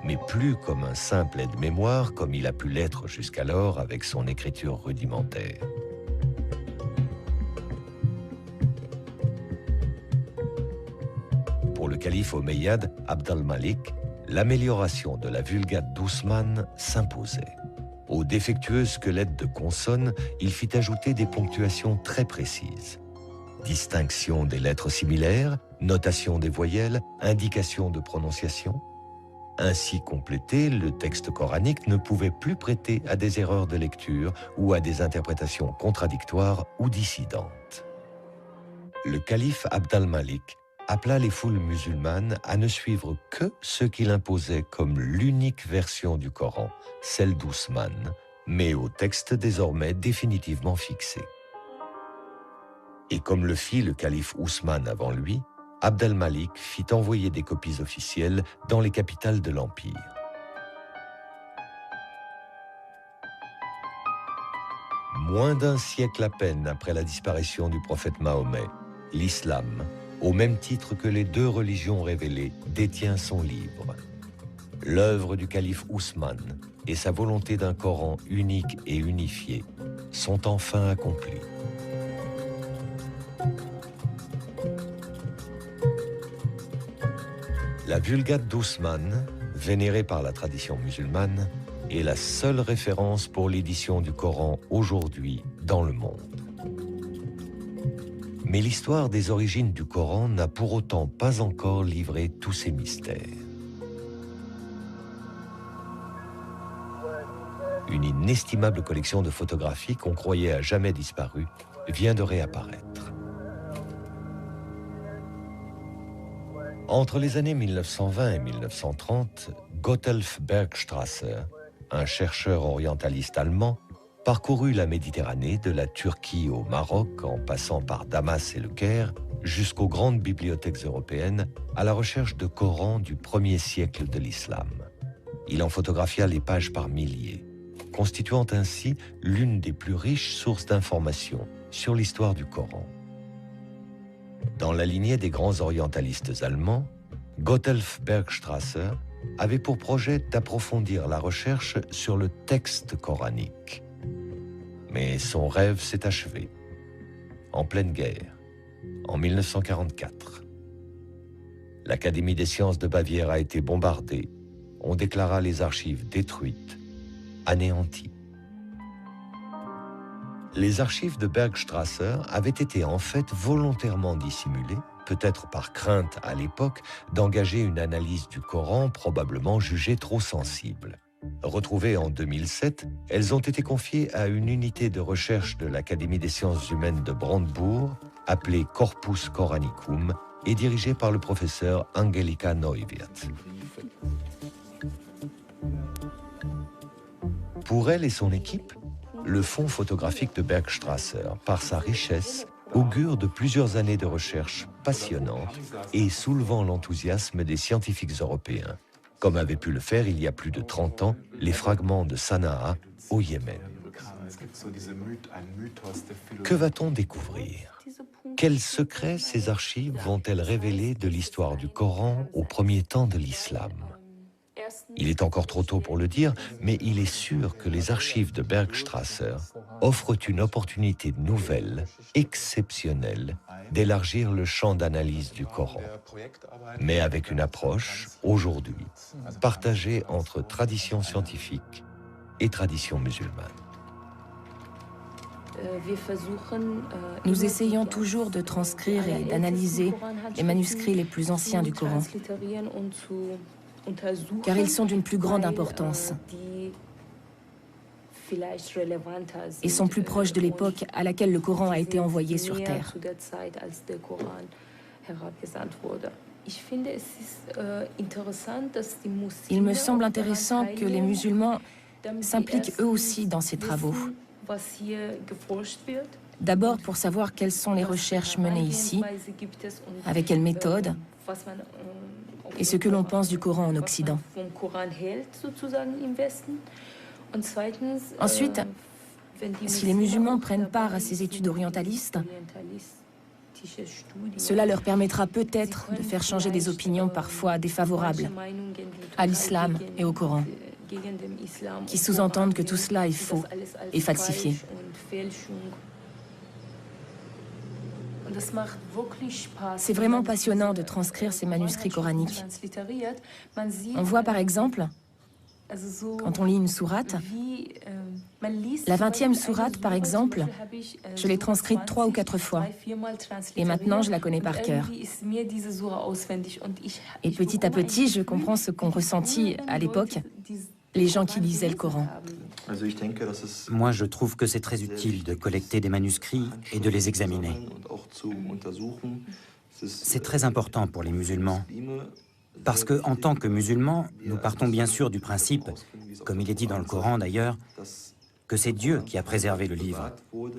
mais plus comme un simple aide-mémoire comme il a pu l'être jusqu'alors avec son écriture rudimentaire. Pour le calife omeyyade Abd al-Malik, l'amélioration de la Vulgate d'Ousmane s'imposait. Au défectueux squelette de consonnes, il fit ajouter des ponctuations très précises. Distinction des lettres similaires, notation des voyelles, indication de prononciation. Ainsi complété, le texte coranique ne pouvait plus prêter à des erreurs de lecture ou à des interprétations contradictoires ou dissidentes. Le calife Abd al-Malik appela les foules musulmanes à ne suivre que ce qu'il imposait comme l'unique version du Coran, celle d'Ousmane, mais au texte désormais définitivement fixé. Et comme le fit le calife Ousmane avant lui, Abd al-Malik fit envoyer des copies officielles dans les capitales de l'Empire. Moins d'un siècle à peine après la disparition du prophète Mahomet, l'islam, au même titre que les deux religions révélées, détient son livre. L'œuvre du calife Ousmane et sa volonté d'un Coran unique et unifié sont enfin accomplies. La Vulgate d'Ousmane, vénérée par la tradition musulmane, est la seule référence pour l'édition du Coran aujourd'hui dans le monde. Mais l'histoire des origines du Coran n'a pour autant pas encore livré tous ses mystères. Une inestimable collection de photographies qu'on croyait à jamais disparues vient de réapparaître. Entre les années 1920 et 1930, Gotthelf Bergstrasser, un chercheur orientaliste allemand, parcourut la Méditerranée de la Turquie au Maroc en passant par Damas et le Caire jusqu'aux grandes bibliothèques européennes à la recherche de Corans du 1er siècle de l'islam. Il en photographia les pages par milliers, constituant ainsi l'une des plus riches sources d'informations sur l'histoire du Coran. Dans la lignée des grands orientalistes allemands, Gotthelf Bergstrasser avait pour projet d'approfondir la recherche sur le texte coranique. Mais son rêve s'est achevé, en pleine guerre, en 1944. L'Académie des sciences de Bavière a été bombardée. On déclara les archives détruites, anéanties. Les archives de Bergstrasser avaient été en fait volontairement dissimulées, peut-être par crainte à l'époque d'engager une analyse du Coran probablement jugée trop sensible. Retrouvées en 2007, elles ont été confiées à une unité de recherche de l'Académie des sciences humaines de Brandebourg, appelée Corpus Coranicum, et dirigée par le professeur Angelika Neuwirth. Pour elle et son équipe, le fonds photographique de Bergstrasser, par sa richesse, augure de plusieurs années de recherche passionnantes et soulevant l'enthousiasme des scientifiques européens, comme avaient pu le faire il y a plus de 30 ans les fragments de Sanaa au Yémen. Que va-t-on découvrir? Quels secrets ces archives vont-elles révéler de l'histoire du Coran au premier temps de l'islam? Il est encore trop tôt pour le dire, mais il est sûr que les archives de Bergstrasser offrent une opportunité nouvelle, exceptionnelle, d'élargir le champ d'analyse du Coran, mais avec une approche, aujourd'hui, partagée entre tradition scientifique et tradition musulmane. Nous essayons toujours de transcrire et d'analyser les manuscrits les plus anciens du Coran, car ils sont d'une plus grande importance et sont plus proches de l'époque à laquelle le Coran a été envoyé sur Terre. Il me semble intéressant que les musulmans s'impliquent eux aussi dans ces travaux. D'abord pour savoir quelles sont les recherches menées ici, avec quelle méthode, et ce que l'on pense du Coran en Occident. Ensuite, si les musulmans prennent part à ces études orientalistes, cela leur permettra peut-être de faire changer des opinions parfois défavorables à l'islam et au Coran, qui sous-entendent que tout cela est faux et falsifié. C'est vraiment passionnant de transcrire ces manuscrits coraniques. On voit par exemple, quand on lit une sourate, la 20e sourate par exemple, je l'ai transcrite 3 ou 4 fois. Et maintenant, je la connais par cœur. Et petit à petit, je comprends ce qu'ont ressenti à l'époque les gens qui lisaient le Coran. Moi, je trouve que c'est très utile de collecter des manuscrits et de les examiner. C'est très important pour les musulmans, parce que, en tant que musulmans, nous partons bien sûr du principe, comme il est dit dans le Coran d'ailleurs, que c'est Dieu qui a préservé le livre,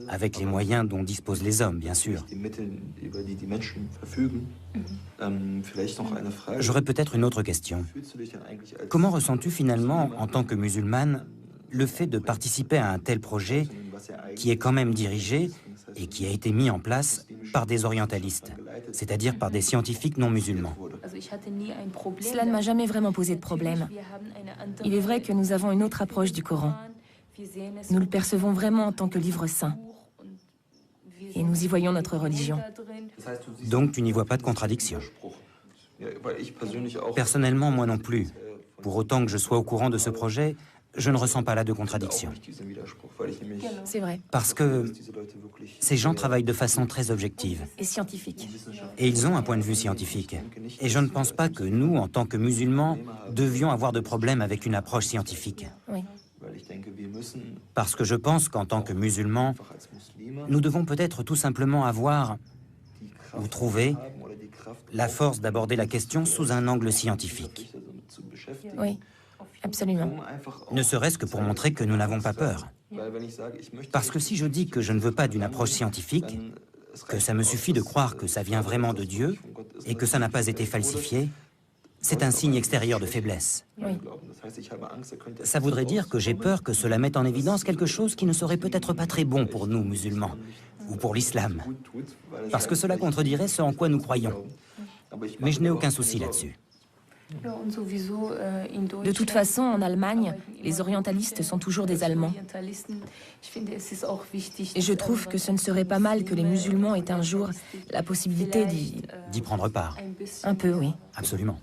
avec les moyens dont disposent les hommes, bien sûr. J'aurais peut-être une autre question. Comment ressens-tu finalement, en tant que musulmane, le fait de participer à un tel projet qui est quand même dirigé et qui a été mis en place par des orientalistes, c'est-à-dire par des scientifiques non musulmans? Cela ne m'a jamais vraiment posé de problème. Il est vrai que nous avons une autre approche du Coran. Nous le percevons vraiment en tant que livre saint. Et nous y voyons notre religion. Donc tu n'y vois pas de contradiction? Personnellement, moi non plus. Pour autant que je sois au courant de ce projet, je ne ressens pas là de contradiction. C'est vrai. Parce que ces gens travaillent de façon très objective. Et scientifique. Et ils ont un point de vue scientifique. Et je ne pense pas que nous, en tant que musulmans, devions avoir de problème avec une approche scientifique. Oui. Parce que je pense qu'en tant que musulmans, nous devons peut-être tout simplement avoir, ou trouver, la force d'aborder la question sous un angle scientifique. Oui, absolument. Ne serait-ce que pour montrer que nous n'avons pas peur. Parce que si je dis que je ne veux pas d'une approche scientifique, que ça me suffit de croire que ça vient vraiment de Dieu et que ça n'a pas été falsifié, c'est un signe extérieur de faiblesse. Oui. Ça voudrait dire que j'ai peur que cela mette en évidence quelque chose qui ne serait peut-être pas très bon pour nous, musulmans, ou pour l'islam, parce que cela contredirait ce en quoi nous croyons. Mais je n'ai aucun souci là-dessus. De toute façon, en Allemagne, les orientalistes sont toujours des Allemands. Et je trouve que ce ne serait pas mal que les musulmans aient un jour la possibilité D'y prendre part. Un peu, oui. Absolument.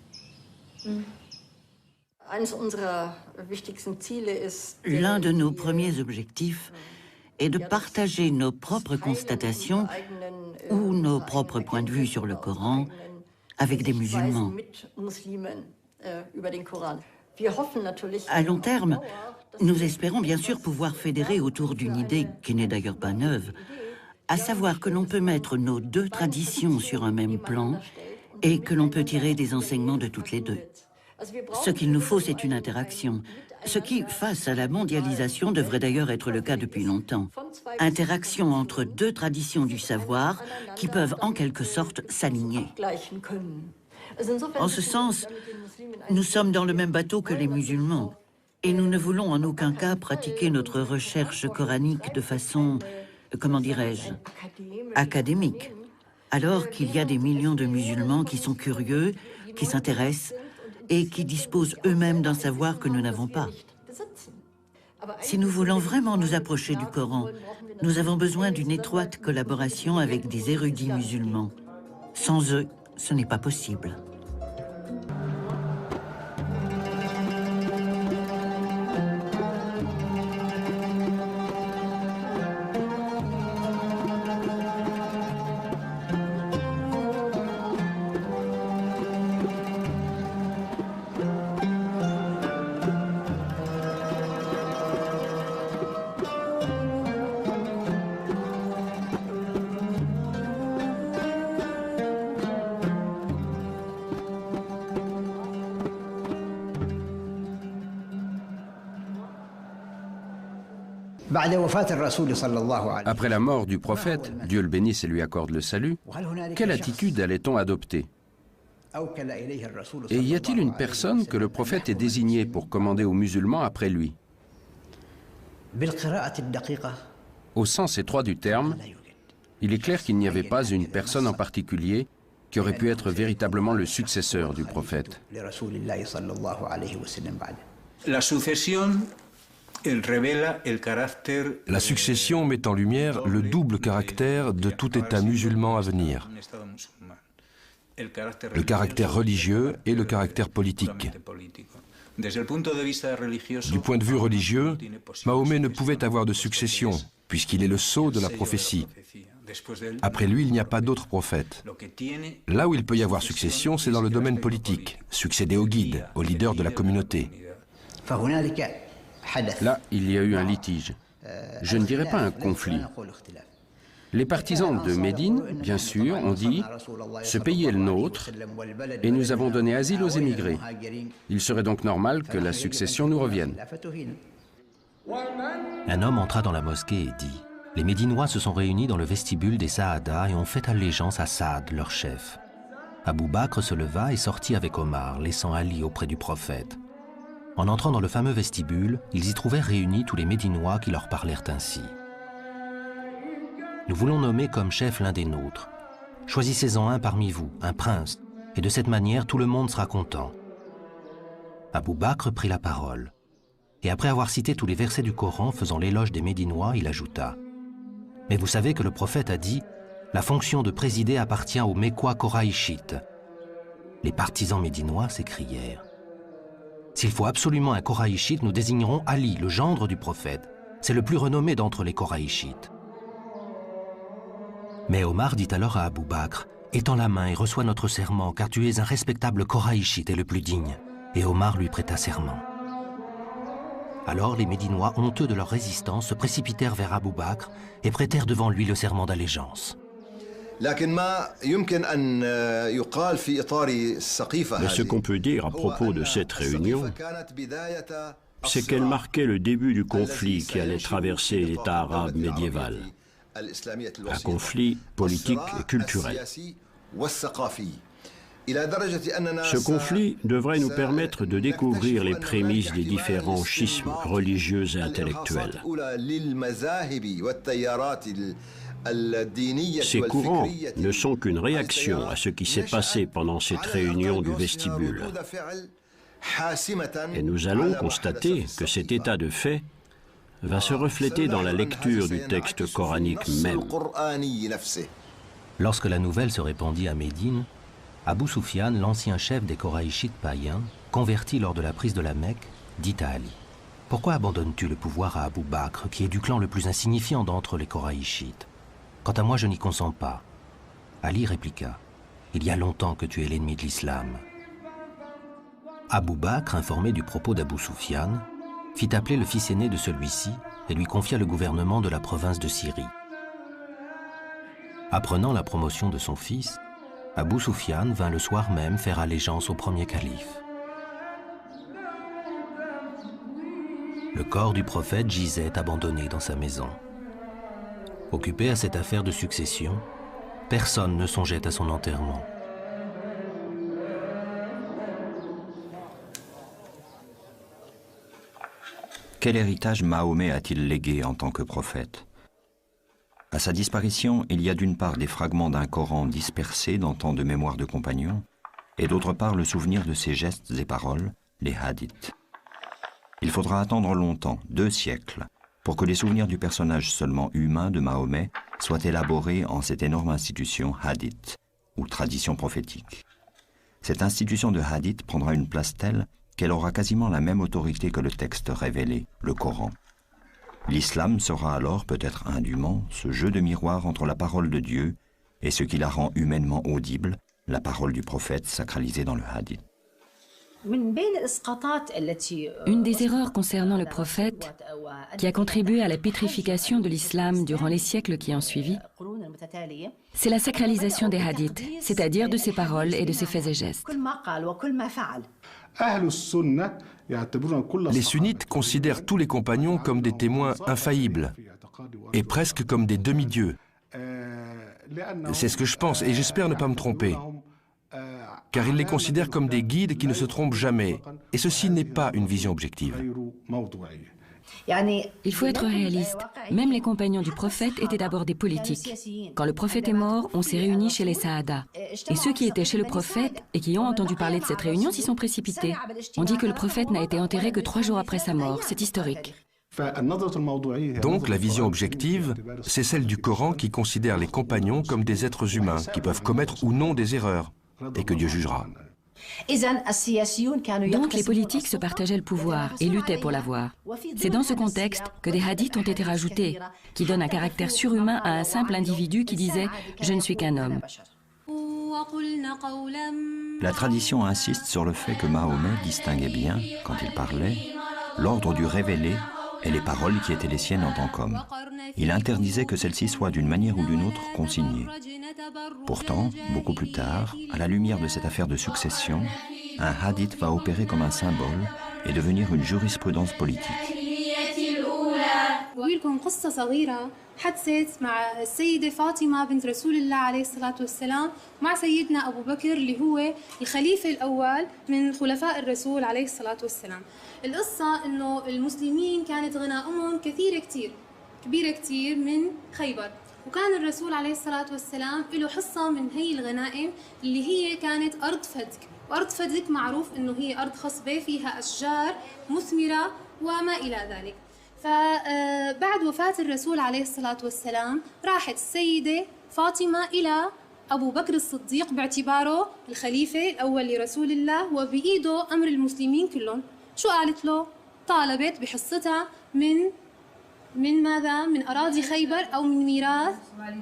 L'un de nos premiers objectifs est de partager nos propres constatations ou nos propres points de vue sur le Coran avec des musulmans. À long terme, nous espérons bien sûr pouvoir fédérer autour d'une idée qui n'est d'ailleurs pas neuve, à savoir que l'on peut mettre nos deux traditions sur un même plan et que l'on peut tirer des enseignements de toutes les deux. Ce qu'il nous faut, c'est une interaction. Ce qui, face à la mondialisation, devrait d'ailleurs être le cas depuis longtemps. Interaction entre deux traditions du savoir qui peuvent en quelque sorte s'aligner. En ce sens, nous sommes dans le même bateau que les musulmans. Et nous ne voulons en aucun cas pratiquer notre recherche coranique de façon, comment dirais-je, académique. Alors qu'il y a des millions de musulmans qui sont curieux, qui s'intéressent et qui disposent eux-mêmes d'un savoir que nous n'avons pas. Si nous voulons vraiment nous approcher du Coran, nous avons besoin d'une étroite collaboration avec des érudits musulmans. Sans eux, ce n'est pas possible. Après la mort du prophète, Dieu le bénisse et lui accorde le salut, quelle attitude allait-on adopter? Et y a-t-il une personne que le prophète ait désignée pour commander aux musulmans après lui? Au sens étroit du terme, il est clair qu'il n'y avait pas une personne en particulier qui aurait pu être véritablement le successeur du prophète. La succession met en lumière le double caractère de tout État musulman à venir, le caractère religieux et le caractère politique. Du point de vue religieux, Mahomet ne pouvait avoir de succession, puisqu'il est le sceau de la prophétie. Après lui, il n'y a pas d'autre prophète. Là où il peut y avoir succession, c'est dans le domaine politique, succéder au guide, au leader de la communauté. Là, il y a eu un litige. Je ne dirais pas un conflit. Les partisans de Médine, bien sûr, ont dit « Ce pays est le nôtre et nous avons donné asile aux émigrés. Il serait donc normal que la succession nous revienne. » Un homme entra dans la mosquée et dit « Les Médinois se sont réunis dans le vestibule des Saada et ont fait allégeance à Saad, leur chef. » Abou Bakr se leva et sortit avec Omar, laissant Ali auprès du prophète. En entrant dans le fameux vestibule, ils y trouvèrent réunis tous les Médinois qui leur parlèrent ainsi. « Nous voulons nommer comme chef l'un des nôtres. Choisissez-en un parmi vous, un prince, et de cette manière tout le monde sera content. » Abou Bakr prit la parole, et après avoir cité tous les versets du Coran faisant l'éloge des Médinois, il ajouta « Mais vous savez que le prophète a dit « La fonction de présider appartient aux Mécois Koraïchites. » Les partisans médinois s'écrièrent « S'il faut absolument un Koraïchite, nous désignerons Ali, le gendre du prophète. C'est le plus renommé d'entre les Koraïchites. » Mais Omar dit alors à Abou Bakr « Étends la main et reçois notre serment, car tu es un respectable Koraïchite et le plus digne. » Et Omar lui prêta serment. Alors les Médinois, honteux de leur résistance, se précipitèrent vers Abou Bakr et prêtèrent devant lui le serment d'allégeance. Mais ce qu'on peut dire à propos de cette réunion, c'est qu'elle marquait le début du conflit qui allait traverser l'État arabe médiéval. Un conflit politique et culturel. Ce conflit devrait nous permettre de découvrir les prémices des différents schismes religieux et intellectuels. Ces courants ne sont qu'une réaction à ce qui s'est passé pendant cette réunion du vestibule. Et nous allons constater que cet état de fait va se refléter dans la lecture du texte coranique même. Lorsque la nouvelle se répandit à Médine, Abou Soufian, l'ancien chef des Koraïchites païens, converti lors de la prise de la Mecque, dit à Ali « Pourquoi abandonnes-tu le pouvoir à Abou Bakr, qui est du clan le plus insignifiant d'entre les Koraïchites? Quant à moi, je n'y consens pas. » Ali répliqua « Il y a longtemps que tu es l'ennemi de l'islam. » Abou Bakr, informé du propos d'Abou Soufian, fit appeler le fils aîné de celui-ci et lui confia le gouvernement de la province de Syrie. Apprenant la promotion de son fils, Abou Soufian vint le soir même faire allégeance au premier calife. Le corps du prophète gisait abandonné dans sa maison. Occupé à cette affaire de succession, personne ne songeait à son enterrement. Quel héritage Mahomet a-t-il légué en tant que prophète? À sa disparition, il y a d'une part des fragments d'un Coran dispersés dans tant de mémoires de compagnons, et d'autre part le souvenir de ses gestes et paroles, les hadiths. Il faudra attendre longtemps, 2 siècles, pour que les souvenirs du personnage seulement humain de Mahomet soient élaborés en cette énorme institution hadith, ou tradition prophétique. Cette institution de hadith prendra une place telle qu'elle aura quasiment la même autorité que le texte révélé, le Coran. L'islam sera alors, peut-être indûment, ce jeu de miroir entre la parole de Dieu et ce qui la rend humainement audible, la parole du prophète sacralisée dans le hadith. Une des erreurs concernant le prophète, qui a contribué à la pétrification de l'islam durant les siècles qui ont suivi, c'est la sacralisation des hadiths, c'est-à-dire de ses paroles et de ses faits et gestes. Les sunnites considèrent tous les compagnons comme des témoins infaillibles et presque comme des demi-dieux. C'est ce que je pense et j'espère ne pas me tromper, car ils les considèrent comme des guides qui ne se trompent jamais, et ceci n'est pas une vision objective. Il faut être réaliste. Même les compagnons du prophète étaient d'abord des politiques. Quand le prophète est mort, on s'est réunis chez les Saada. Et ceux qui étaient chez le prophète et qui ont entendu parler de cette réunion s'y sont précipités. On dit que le prophète n'a été enterré que 3 jours après sa mort. C'est historique. Donc la vision objective, c'est celle du Coran qui considère les compagnons comme des êtres humains qui peuvent commettre ou non des erreurs et que Dieu jugera. Donc les politiques se partageaient le pouvoir et luttaient pour l'avoir. C'est dans ce contexte que des hadiths ont été rajoutés, qui donnent un caractère surhumain à un simple individu qui disait « je ne suis qu'un homme ». La tradition insiste sur le fait que Mahomet distinguait bien, quand il parlait, l'ordre du révélé et les paroles qui étaient les siennes en tant qu'homme. Il interdisait que celles-ci soient d'une manière ou d'une autre consignées. Pourtant, beaucoup plus tard, à la lumière de cette affaire de succession, un hadith va opérer comme un symbole et devenir une jurisprudence politique. حدثت مع السيدة فاطمة بنت رسول الله عليه الصلاة والسلام مع سيدنا أبو بكر اللي هو الخليفة الأول من خلفاء الرسول عليه الصلاة والسلام. القصة إنه المسلمين كانت غنائمهم كبيرة كتير من خيبر، وكان الرسول عليه الصلاة والسلام له حصة من هي الغنائم اللي هي كانت أرض فدك، وأرض فدك معروف إنه هي أرض خصبة فيها أشجار مثمرة وما إلى ذلك. فبعد وفاة الرسول عليه الصلاة والسلام راحت السيدة فاطمة إلى أبو بكر الصديق باعتباره الخليفة الأول لرسول الله وبإيده أمر المسلمين كلهم. شو قالت له؟ طالبت بحصتها من ماذا؟ من أراضي خيبر أو من ميراث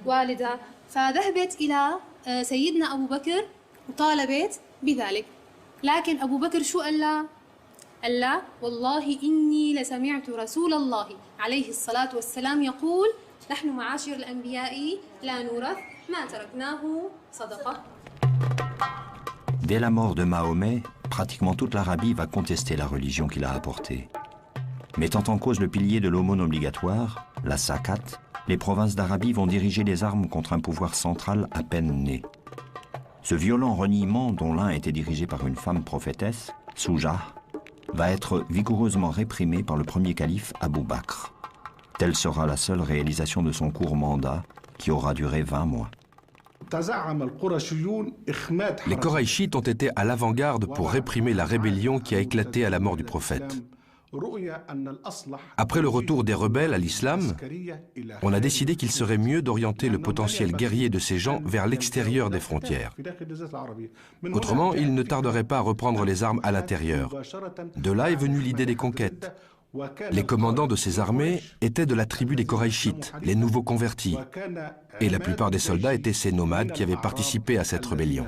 والدها. فذهبت إلى سيدنا أبو بكر وطالبت بذلك. لكن أبو بكر شو قال لها؟ قال لا والله إني لسمعت رسول الله عليه الصلاة والسلام يقول نحن معاشر الأنبياء لا نورث ما تركناه صدقة. Dès la mort de Mahomet, pratiquement toute l'Arabie va contester la religion qu'il a apportée. Mettant en cause le pilier de l'aumône obligatoire, la zakat, les provinces d'Arabie vont diriger les armes contre un pouvoir central à peine né. Ce violent reniement, dont l'un était dirigé par une femme prophétesse, Soujah, va être vigoureusement réprimé par le premier calife Abou Bakr. Telle sera la seule réalisation de son court mandat, qui aura duré 20 mois. Les Koraïchites ont été à l'avant-garde pour réprimer la rébellion qui a éclaté à la mort du prophète. Après le retour des rebelles à l'islam, on a décidé qu'il serait mieux d'orienter le potentiel guerrier de ces gens vers l'extérieur des frontières. Autrement, ils ne tarderaient pas à reprendre les armes à l'intérieur. De là est venue l'idée des conquêtes. Les commandants de ces armées étaient de la tribu des Koraïchites, les nouveaux convertis. Et la plupart des soldats étaient ces nomades qui avaient participé à cette rébellion.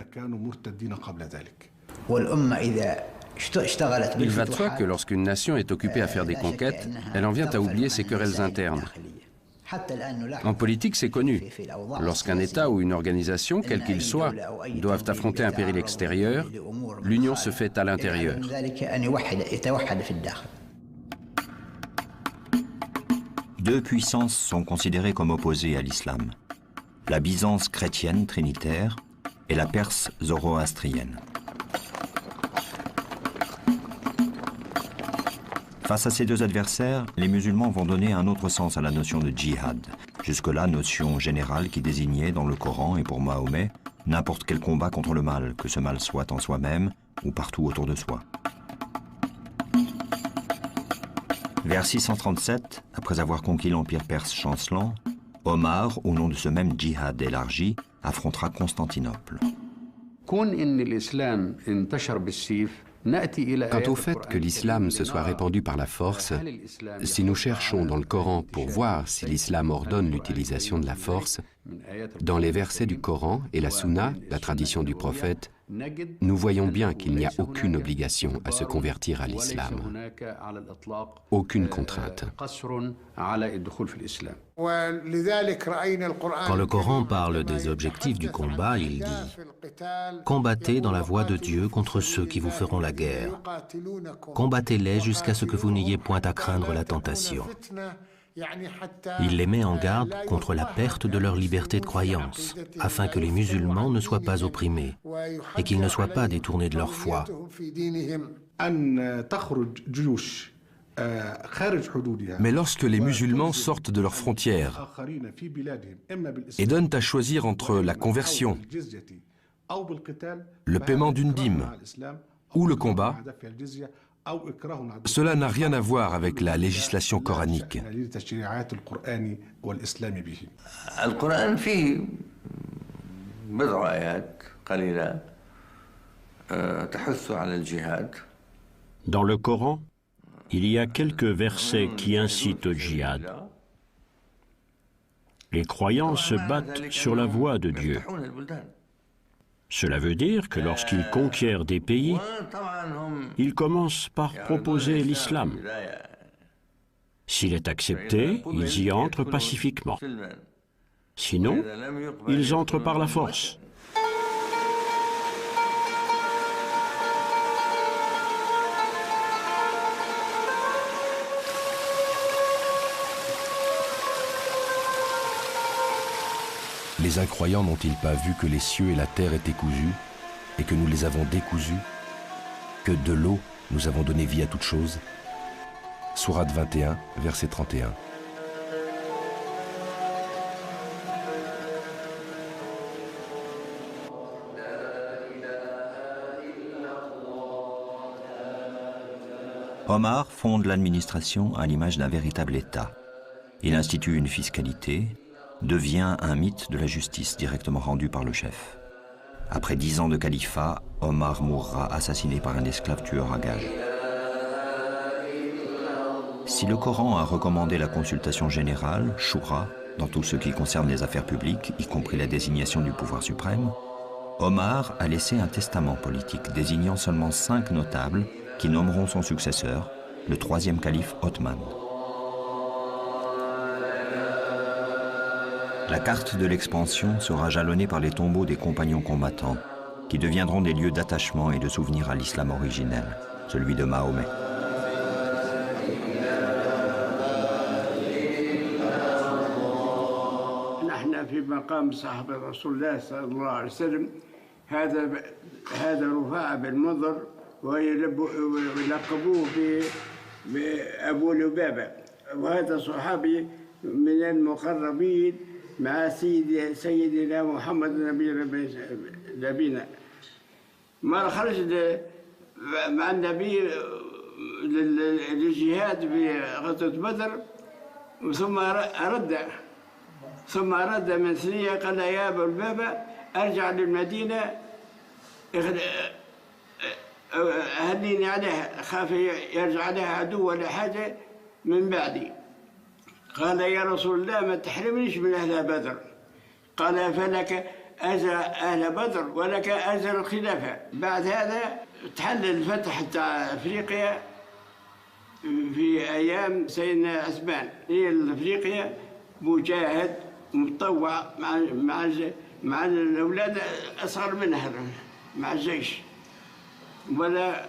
Il va de soi que lorsqu'une nation est occupée à faire des conquêtes, elle en vient à oublier ses querelles internes. En politique, c'est connu. Lorsqu'un État ou une organisation, quel qu'il soit, doivent affronter un péril extérieur, l'union se fait à l'intérieur. Deux puissances sont considérées comme opposées à l'islam. La Byzance chrétienne trinitaire et la Perse zoroastrienne. Face à ces deux adversaires, les musulmans vont donner un autre sens à la notion de djihad. Jusque-là, notion générale qui désignait dans le Coran et pour Mahomet n'importe quel combat contre le mal, que ce mal soit en soi-même ou partout autour de soi. Vers 637, après avoir conquis l'empire perse chancelant, Omar, au nom de ce même djihad élargi, affrontera Constantinople. Quant au fait que l'islam se soit répandu par la force, si nous cherchons dans le Coran pour voir si l'islam ordonne l'utilisation de la force, dans les versets du Coran et la Sunna, la tradition du prophète, nous voyons bien qu'il n'y a aucune obligation à se convertir à l'islam. Aucune contrainte. Quand le Coran parle des objectifs du combat, il dit « Combattez dans la voie de Dieu contre ceux qui vous feront la guerre. Combattez-les jusqu'à ce que vous n'ayez point à craindre la tentation. » Il les met en garde contre la perte de leur liberté de croyance, afin que les musulmans ne soient pas opprimés et qu'ils ne soient pas détournés de leur foi. Mais lorsque les musulmans sortent de leurs frontières et donnent à choisir entre la conversion, le paiement d'une dîme ou le combat, cela n'a rien à voir avec la législation coranique. Dans le Coran, il y a quelques versets qui incitent au djihad. Les croyants se battent sur la voie de Dieu. Cela veut dire que lorsqu'ils conquièrent des pays, ils commencent par proposer l'islam. S'il est accepté, ils y entrent pacifiquement. Sinon, ils entrent par la force. Les incroyants n'ont-ils pas vu que les cieux et la terre étaient cousus, et que nous les avons décousus, que de l'eau nous avons donné vie à toute chose? Sourate 21, verset 31. Omar fonde l'administration à l'image d'un véritable État. Il institue une fiscalité, devient un mythe de la justice directement rendu par le chef. Après 10 ans de califat, Omar mourra assassiné par un esclave tueur à gages. Si le Coran a recommandé la consultation générale, Shura, dans tout ce qui concerne les affaires publiques, y compris la désignation du pouvoir suprême, Omar a laissé un testament politique désignant seulement 5 notables qui nommeront son successeur, le 3e calife Othman. La carte de l'expansion sera jalonnée par les tombeaux des compagnons combattants, qui deviendront des lieux d'attachement et de souvenir à l'islam originel, celui de Mahomet. مع سيدنا محمد نبينا ما خرج مع النبي للجهاد في غزوة بدر ثم رد من ثنية قال يا أبا لبابة أرجع للمدينة أهنيني عليها أخاف يرجع عليها عدو ولا حاجة من بعدي قال يا رسول الله ما تحرمنيش من أهل بدر قال فلك أجر أهل بدر ولك أجر الخلافة بعد هذا تحل الفتح تاع أفريقيا في أيام سيدنا عثمان هي أفريقيا مجاهد متطوع مع الأولاد أصغر منها مع الجيش ولا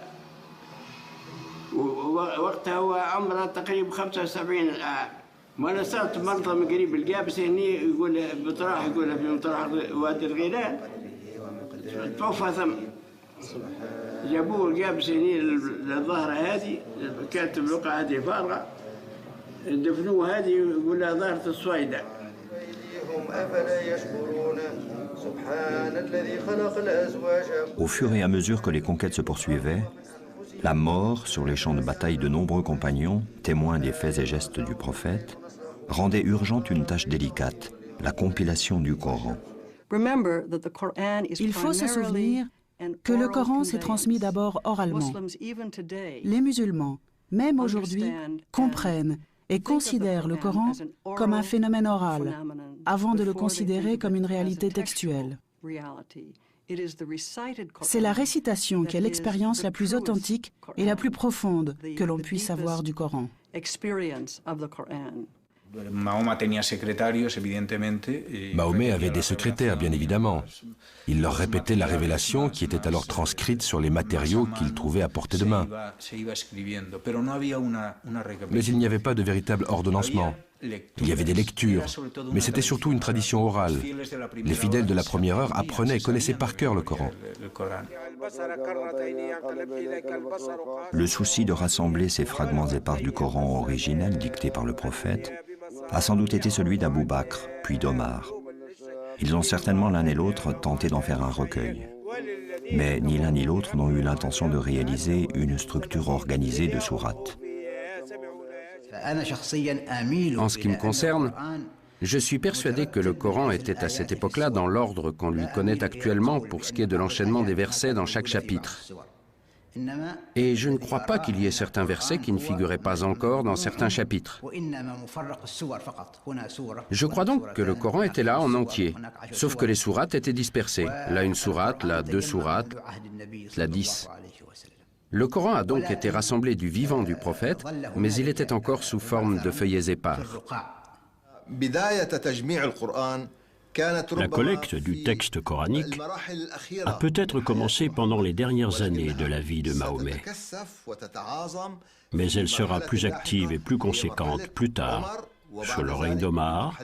وقتها هو عمره تقريبا 75 عام وانا صرت مرضى من قريب القابس هني يقول بطراح يقول في مطرح وادي الغيلان توفى ثم جابوه جاب سنين الظهر هذه كانت البقعة هذه فارغة دفنوه هذه يقول لها ظهرة الصويدة. Au fur et à mesure que les conquêtes se poursuivaient, la mort sur les champs de bataille de nombreux compagnons, témoins des faits et gestes du prophète, rendait urgente une tâche délicate, la compilation du Coran. Il faut se souvenir que le Coran s'est transmis d'abord oralement. Les musulmans, même aujourd'hui, comprennent et considèrent le Coran comme un phénomène oral, avant de le considérer comme une réalité textuelle. C'est la récitation qui est l'expérience la plus authentique et la plus profonde que l'on puisse avoir du Coran. Mahomet avait des secrétaires, bien évidemment. Il leur répétait la révélation qui était alors transcrite sur les matériaux qu'il trouvait à portée de main. Mais il n'y avait pas de véritable ordonnancement. Il y avait des lectures, mais c'était surtout une tradition orale. Les fidèles de la première heure apprenaient et connaissaient par cœur le Coran. Le souci de rassembler ces fragments épars du Coran originel dicté par le prophète a sans doute été celui d'Abou Bakr, puis d'Omar. Ils ont certainement l'un et l'autre tenté d'en faire un recueil. Mais ni l'un ni l'autre n'ont eu l'intention de réaliser une structure organisée de sourates. En ce qui me concerne, je suis persuadé que le Coran était à cette époque-là dans l'ordre qu'on lui connaît actuellement pour ce qui est de l'enchaînement des versets dans chaque chapitre. Et je ne crois pas qu'il y ait certains versets qui ne figuraient pas encore dans certains chapitres. Je crois donc que le Coran était là en entier, sauf que les sourates étaient dispersées. Là une sourate, là 2 sourates, là 10. Le Coran a donc été rassemblé du vivant du prophète, mais il était encore sous forme de feuillets épars. La collecte du texte coranique a peut-être commencé pendant les dernières années de la vie de Mahomet, mais elle sera plus active et plus conséquente plus tard, sous le règne d'Omar,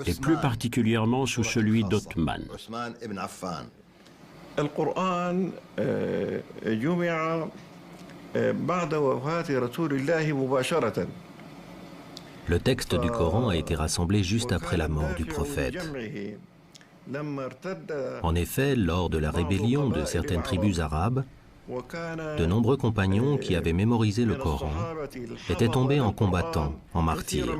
et plus particulièrement sous celui d'Othman. Le texte du Coran a été rassemblé juste après la mort du prophète. En effet, lors de la rébellion de certaines tribus arabes, de nombreux compagnons qui avaient mémorisé le Coran étaient tombés en combattant, en martyrs.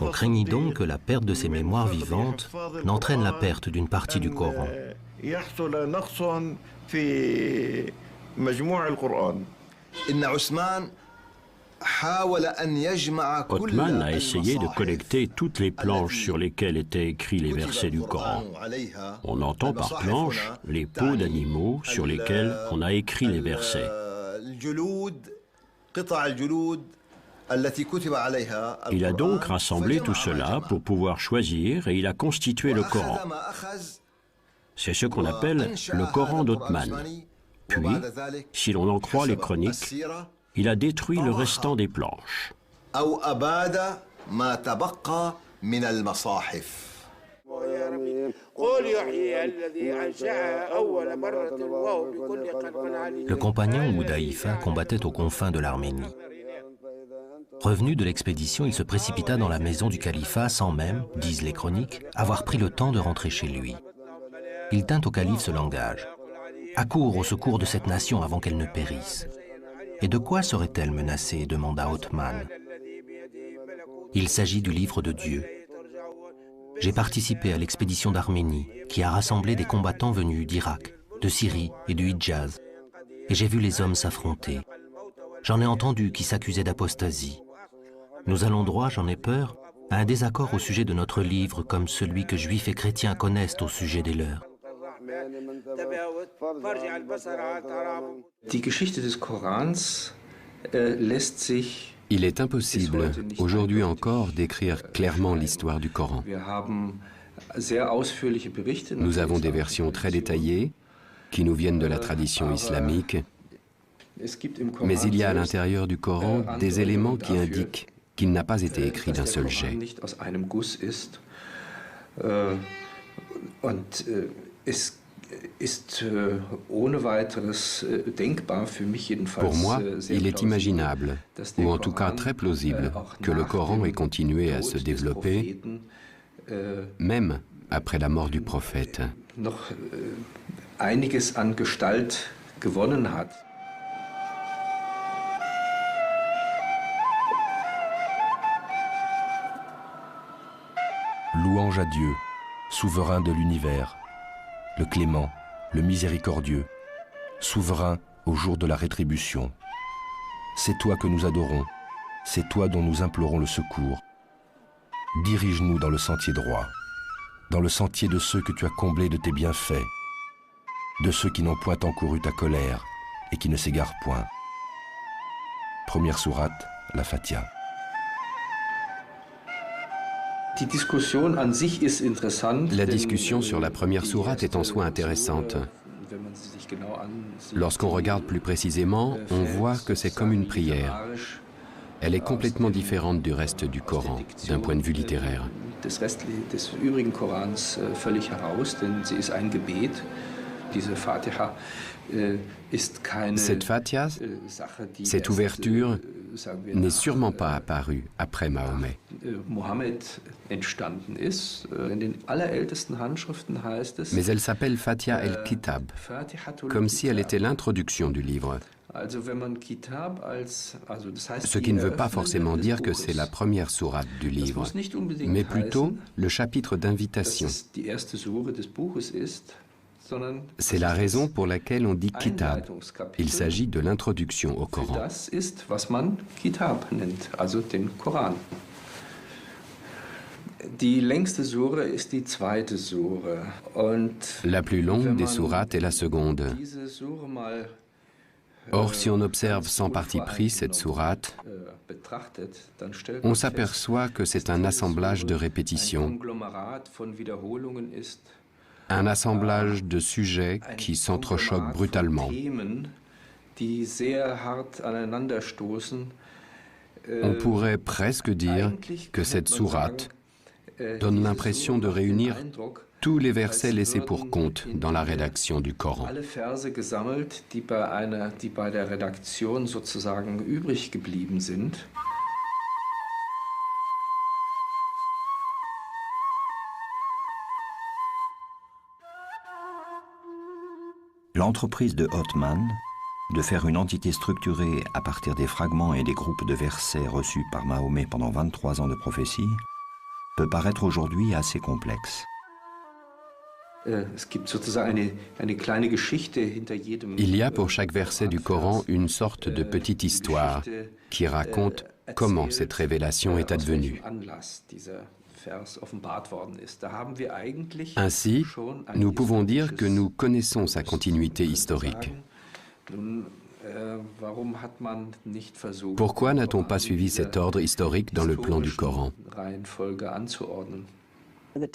On craignit donc que la perte de ces mémoires vivantes n'entraîne la perte d'une partie du Coran. Othman a essayé de collecter toutes les planches sur lesquelles étaient écrits les versets du Coran. On entend par planches les peaux d'animaux sur lesquelles on a écrit les versets. Il a donc rassemblé tout cela pour pouvoir choisir et il a constitué le Coran. C'est ce qu'on appelle le Coran d'Othman. Puis, si l'on en croit les chroniques, il a détruit le restant des planches. Le compagnon Hudayfa combattait aux confins de l'Arménie. Revenu de l'expédition, il se précipita dans la maison du califat sans même, disent les chroniques, avoir pris le temps de rentrer chez lui. Il tint au calife ce langage. « Accours au secours de cette nation avant qu'elle ne périsse. » Et de quoi serait-elle menacée demanda Othman. Il s'agit du livre de Dieu. J'ai participé à l'expédition d'Arménie qui a rassemblé des combattants venus d'Irak, de Syrie et du Hidjaz. Et j'ai vu les hommes s'affronter. J'en ai entendu qui s'accusaient d'apostasie. Nous allons droit, j'en ai peur, à un désaccord au sujet de notre livre comme celui que juifs et chrétiens connaissent au sujet des leurs. Il est impossible, aujourd'hui encore, d'écrire clairement l'histoire du Coran. Nous avons des versions très détaillées qui nous viennent de la tradition islamique, mais il y a à l'intérieur du Coran des éléments qui indiquent qu'il n'a pas été écrit d'un seul jet. Pour moi, il est imaginable, ou en tout cas très plausible, que le Coran ait continué à se développer, même après la mort du prophète. Louange à Dieu, souverain de l'univers, le clément, le miséricordieux, souverain au jour de la rétribution. C'est toi que nous adorons, c'est toi dont nous implorons le secours. Dirige-nous dans le sentier droit, dans le sentier de ceux que tu as comblés de tes bienfaits, de ceux qui n'ont point encouru ta colère et qui ne s'égarent point. Première sourate, la Fatiha. La discussion sur la première sourate est en soi intéressante. Lorsqu'on regarde plus précisément, on voit que c'est comme une prière. Elle est complètement différente du reste du Coran, d'un point de vue littéraire. Cette Fatiha, cette ouverture, n'est sûrement pas apparue après Mahomet. Mais elle s'appelle Fatiha el-Kitab, comme si elle était l'introduction du livre. Ce qui ne veut pas forcément dire que c'est la première sourate du livre, mais plutôt le chapitre d'invitation. C'est la raison pour laquelle on dit Kitab. Il s'agit de l'introduction au Coran. La plus longue des sourates est la seconde. Or, si on observe sans parti pris cette sourate, on s'aperçoit que c'est un assemblage de répétitions, un assemblage de sujets qui s'entrechoquent brutalement. On pourrait presque dire que cette sourate donne l'impression de réunir tous les versets laissés pour compte dans la rédaction du Coran. L'entreprise de Othman de faire une entité structurée à partir des fragments et des groupes de versets reçus par Mahomet pendant 23 ans de prophétie peut paraître aujourd'hui assez complexe. Il y a pour chaque verset du Coran une sorte de petite histoire qui raconte comment cette révélation est advenue. Ainsi, nous pouvons dire que nous connaissons sa continuité historique. Pourquoi n'a-t-on pas suivi cet ordre historique dans le plan du Coran ? Le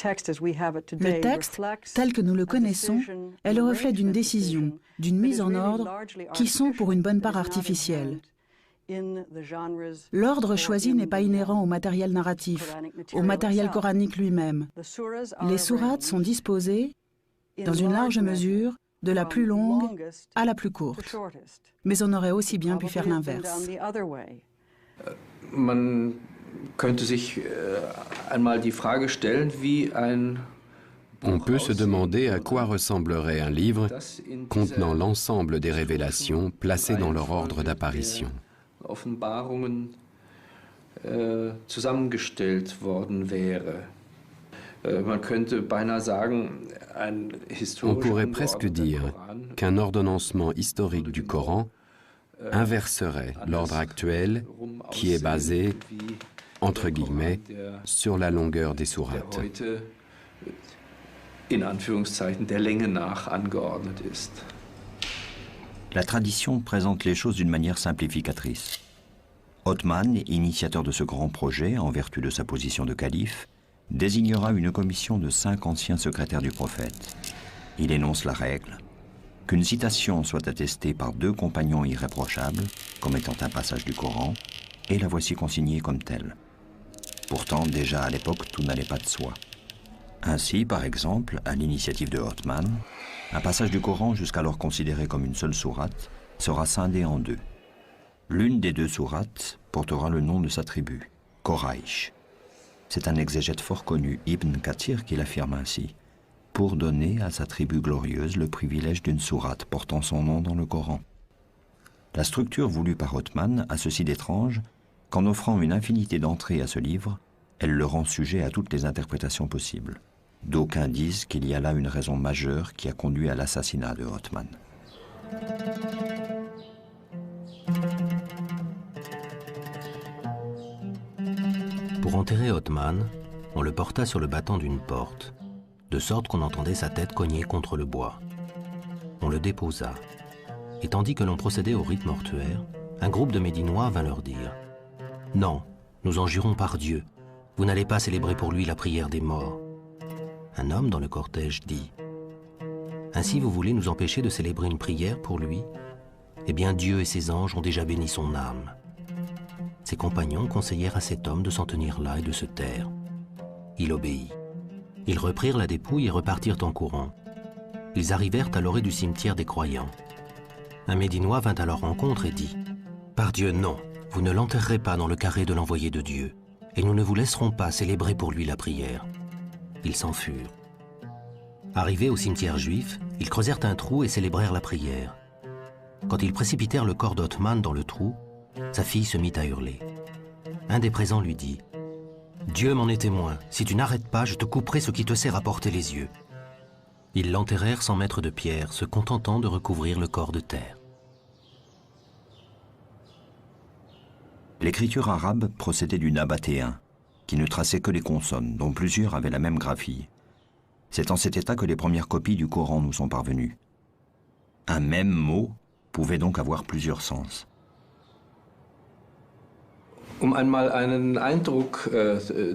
texte, tel que nous le connaissons, est le reflet d'une décision, d'une mise en ordre, qui sont pour une bonne part artificielles. L'ordre choisi n'est pas inhérent au matériel narratif, au matériel coranique lui-même. Les sourates sont disposées, dans une large mesure, de la plus longue à la plus courte. Mais on aurait aussi bien pu faire l'inverse. On peut se demander à quoi ressemblerait un livre contenant l'ensemble des révélations placées dans leur ordre d'apparition. On pourrait presque dire qu'un ordonnancement historique du Coran inverserait l'ordre actuel qui est basé, entre guillemets, sur la longueur des sourates. La tradition présente les choses d'une manière simplificatrice. Othman, initiateur de ce grand projet, en vertu de sa position de calife, désignera une commission de 5 anciens secrétaires du prophète. Il énonce la règle qu'une citation soit attestée par 2 compagnons irréprochables, comme étant un passage du Coran, et la voici consignée comme telle. Pourtant, déjà à l'époque, tout n'allait pas de soi. Ainsi, par exemple, à l'initiative de Othman, un passage du Coran jusqu'alors considéré comme une seule sourate sera scindé en deux. L'une des deux sourates portera le nom de sa tribu, Quraysh. C'est un exégète fort connu, Ibn Kathir, qui l'affirme ainsi, pour donner à sa tribu glorieuse le privilège d'une sourate portant son nom dans le Coran. La structure voulue par Othman a ceci d'étrange qu'en offrant une infinité d'entrées à ce livre, elle le rend sujet à toutes les interprétations possibles. D'aucuns disent qu'il y a là une raison majeure qui a conduit à l'assassinat de Othman. Pour enterrer Othman, on le porta sur le battant d'une porte, de sorte qu'on entendait sa tête cogner contre le bois. On le déposa. Et tandis que l'on procédait au rite mortuaire, un groupe de Médinois vint leur dire « Non, nous en jurons par Dieu, vous n'allez pas célébrer pour lui la prière des morts. » Un homme dans le cortège dit « Ainsi vous voulez nous empêcher de célébrer une prière pour lui? Eh bien Dieu et ses anges ont déjà béni son âme. » Ses compagnons conseillèrent à cet homme de s'en tenir là et de se taire. Il obéit. Ils reprirent la dépouille et repartirent en courant. Ils arrivèrent à l'orée du cimetière des croyants. Un Médinois vint à leur rencontre et dit « Par Dieu, non, vous ne l'enterrerez pas dans le carré de l'envoyé de Dieu, et nous ne vous laisserons pas célébrer pour lui la prière. » Ils s'en furent. Arrivés au cimetière juif, ils creusèrent un trou et célébrèrent la prière. Quand ils précipitèrent le corps d'Othman dans le trou, sa fille se mit à hurler. Un des présents lui dit « Dieu m'en est témoin, si tu n'arrêtes pas, je te couperai ce qui te sert à porter les yeux. » Ils l'enterrèrent sans mettre de pierre, se contentant de recouvrir le corps de terre. L'écriture arabe procédait du nabatéen, qui ne traçait que les consonnes, dont plusieurs avaient la même graphie. C'est en cet état que les premières copies du Coran nous sont parvenues. Un même mot pouvait donc avoir plusieurs sens. Um einmal einen Eindruck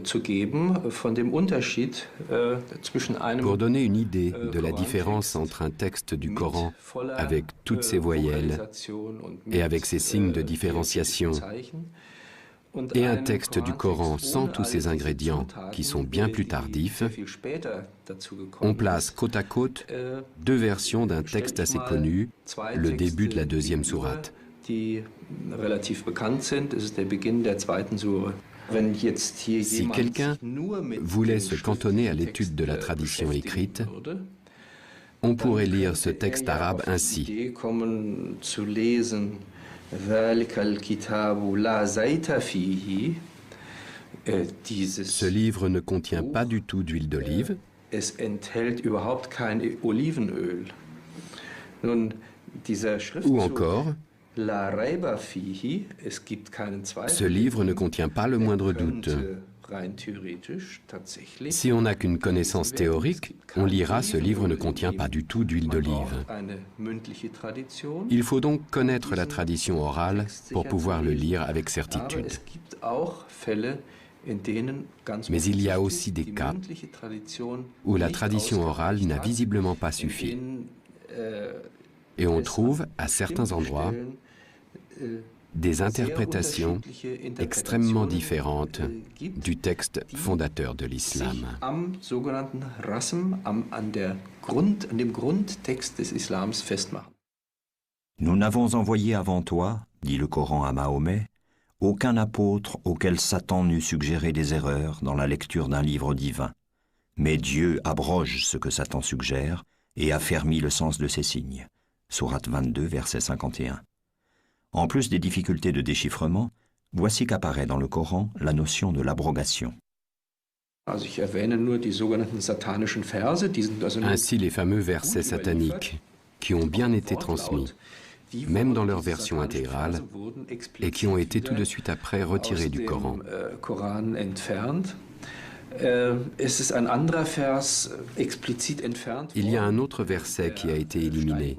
zu geben von dem Unterschied zwischen einem Pour donner une idée de la différence entre un texte du Coran avec toutes ses voyelles et avec ses signes de différenciation et un texte du Coran sans tous ces ingrédients qui sont bien plus tardifs, on place côte à côte deux versions d'un texte assez connu, le début de la deuxième sourate. Die relativ bekannt sind, es ist der Beginn der zweiten Sure. Si quelqu'un voulait se cantonner à l'étude de la tradition écrite, on pourrait lire ce texte arabe ainsi. Ce livre ne contient pas du tout d'huile d'olive. Es enthält überhaupt kein Olivenöl. Nun, dieser Schriftzug, ou encore, ce livre ne contient pas le moindre doute. Si on n'a qu'une connaissance théorique, on lira ce livre ne contient pas du tout d'huile d'olive. Il faut donc connaître la tradition orale pour pouvoir le lire avec certitude. Mais il y a aussi des cas où la tradition orale n'a visiblement pas suffi. Et on trouve, à certains endroits, des interprétations extrêmement différentes du texte fondateur de l'islam. Nous n'avons envoyé avant toi, dit le Coran à Mahomet, aucun apôtre auquel Satan n'eût suggéré des erreurs dans la lecture d'un livre divin. Mais Dieu abroge ce que Satan suggère et affermit le sens de ses signes. Sourate 22, verset 51. En plus des difficultés de déchiffrement, voici qu'apparaît dans le Coran la notion de l'abrogation. Ainsi les fameux versets sataniques, qui ont bien été transmis, même dans leur version intégrale, et qui ont été tout de suite après retirés du Coran. Il y a un autre verset qui a été éliminé,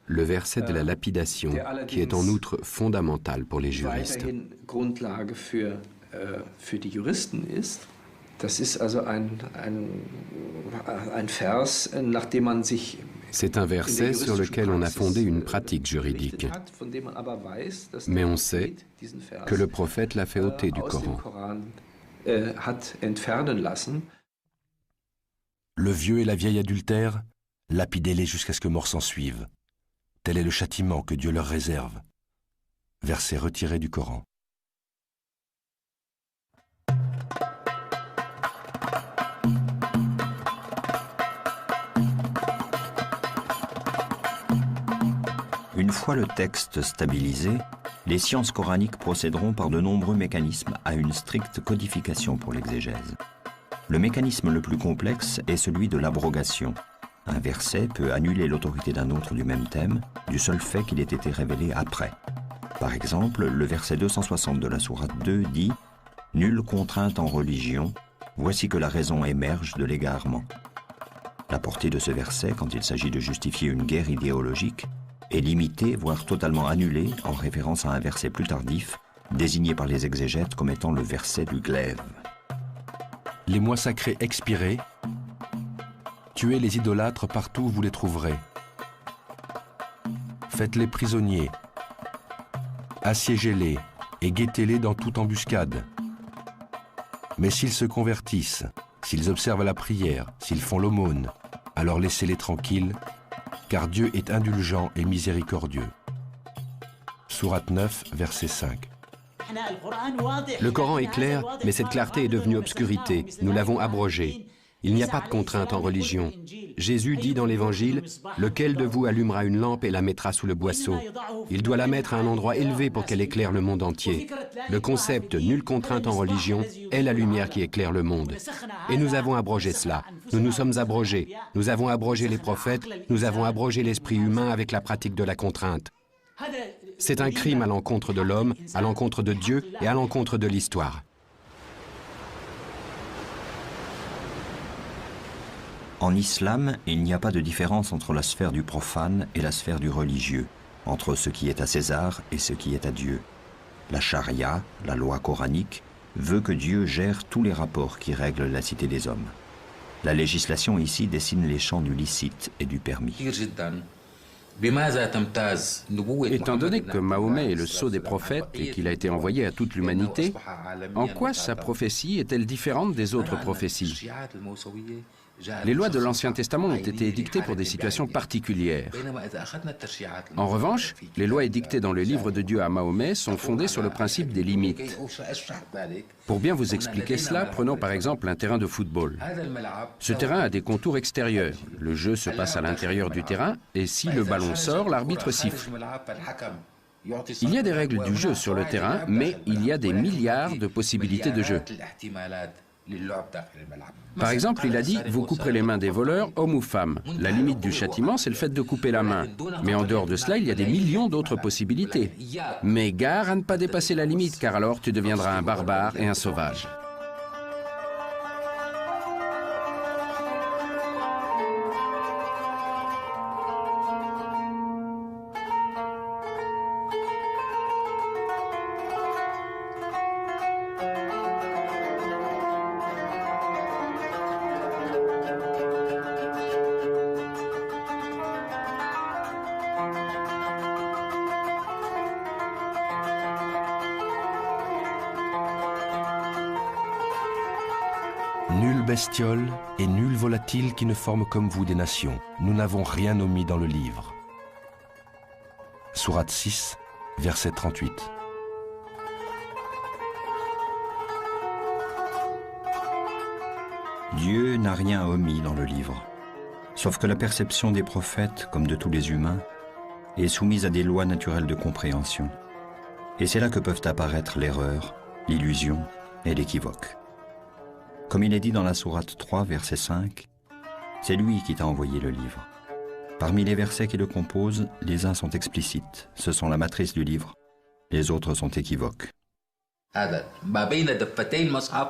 le verset de la lapidation, qui est en outre fondamental pour les juristes. C'est un verset sur lequel on a fondé une pratique juridique. Mais on sait que le prophète l'a fait ôter du Coran. Le vieux et la vieille adultère, lapidez-les jusqu'à ce que mort s'en suive. Tel est le châtiment que Dieu leur réserve. Verset retiré du Coran. Une fois le texte stabilisé, les sciences coraniques procéderont par de nombreux mécanismes à une stricte codification pour l'exégèse. Le mécanisme le plus complexe est celui de l'abrogation. Un verset peut annuler l'autorité d'un autre du même thème, du seul fait qu'il ait été révélé après. Par exemple, le verset 260 de la sourate 2 dit « Nulle contrainte en religion, voici que la raison émerge de l'égarement ». La portée de ce verset, quand il s'agit de justifier une guerre idéologique, est limitée, voire totalement annulée, en référence à un verset plus tardif, désigné par les exégètes comme étant le verset du glaive. Les mois sacrés expirés, tuez les idolâtres partout où vous les trouverez. Faites-les prisonniers, assiégez-les et guettez-les dans toute embuscade. Mais s'ils se convertissent, s'ils observent la prière, s'ils font l'aumône, alors laissez-les tranquilles, car Dieu est indulgent et miséricordieux. Sourate 9, verset 5. Le Coran est clair, mais cette clarté est devenue obscurité. Nous l'avons abrogé. Il n'y a pas de contrainte en religion. Jésus dit dans l'Évangile, « Lequel de vous allumera une lampe et la mettra sous le boisseau? Il doit la mettre à un endroit élevé pour qu'elle éclaire le monde entier. » Le concept « nulle contrainte en religion » est la lumière qui éclaire le monde. Et nous avons abrogé cela. Nous nous sommes abrogés. Nous avons abrogé les prophètes. Nous avons abrogé l'esprit humain avec la pratique de la contrainte. C'est un crime à l'encontre de l'homme, à l'encontre de Dieu et à l'encontre de l'histoire. En islam, il n'y a pas de différence entre la sphère du profane et la sphère du religieux, entre ce qui est à César et ce qui est à Dieu. La charia, la loi coranique, veut que Dieu gère tous les rapports qui règlent la cité des hommes. La législation ici dessine les champs du licite et du permis. Étant donné que Mahomet est le sceau des prophètes et qu'il a été envoyé à toute l'humanité, en quoi sa prophétie est-elle différente des autres prophéties? Les lois de l'Ancien Testament ont été édictées pour des situations particulières. En revanche, les lois édictées dans le livre de Dieu à Mahomet sont fondées sur le principe des limites. Pour bien vous expliquer cela, prenons par exemple un terrain de football. Ce terrain a des contours extérieurs. Le jeu se passe à l'intérieur du terrain et si le ballon sort, l'arbitre siffle. Il y a des règles du jeu sur le terrain, mais il y a des milliards de possibilités de jeu. Par exemple, il a dit « Vous couperez les mains des voleurs, hommes ou femmes ». La limite du châtiment, c'est le fait de couper la main. Mais en dehors de cela, il y a des millions d'autres possibilités. Mais gare à ne pas dépasser la limite, car alors tu deviendras un barbare et un sauvage. Nulle bestiole et nul volatile qui ne forme comme vous des nations. Nous n'avons rien omis dans le livre. Sourate 6, verset 38. Dieu n'a rien omis dans le livre, sauf que la perception des prophètes, comme de tous les humains, est soumise à des lois naturelles de compréhension. Et c'est là que peuvent apparaître l'erreur, l'illusion et l'équivoque. Comme il est dit dans la sourate 3, verset 5, « C'est lui qui t'a envoyé le livre. » Parmi les versets qui le composent, les uns sont explicites, ce sont la matrice du livre, les autres sont équivoques.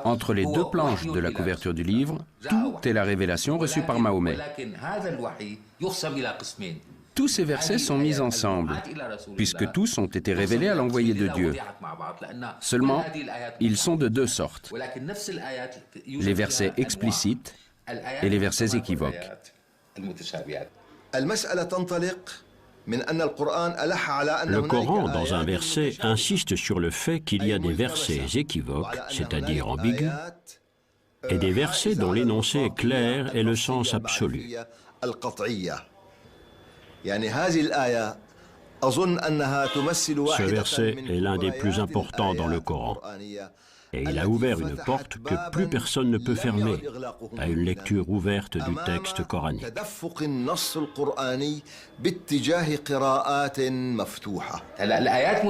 Entre les deux planches de la couverture du livre, tout est la révélation reçue par Mahomet. Tous ces versets sont mis ensemble, puisque tous ont été révélés à l'envoyé de Dieu. Seulement, ils sont de deux sortes, les versets explicites et les versets équivoques. Le Coran, dans un verset, insiste sur le fait qu'il y a des versets équivoques, c'est-à-dire ambigus, et des versets dont l'énoncé est clair et le sens absolu. Ce verset est l'un des plus importants dans le Coran. Et il a ouvert une porte que plus personne ne peut fermer à une lecture ouverte du texte coranique.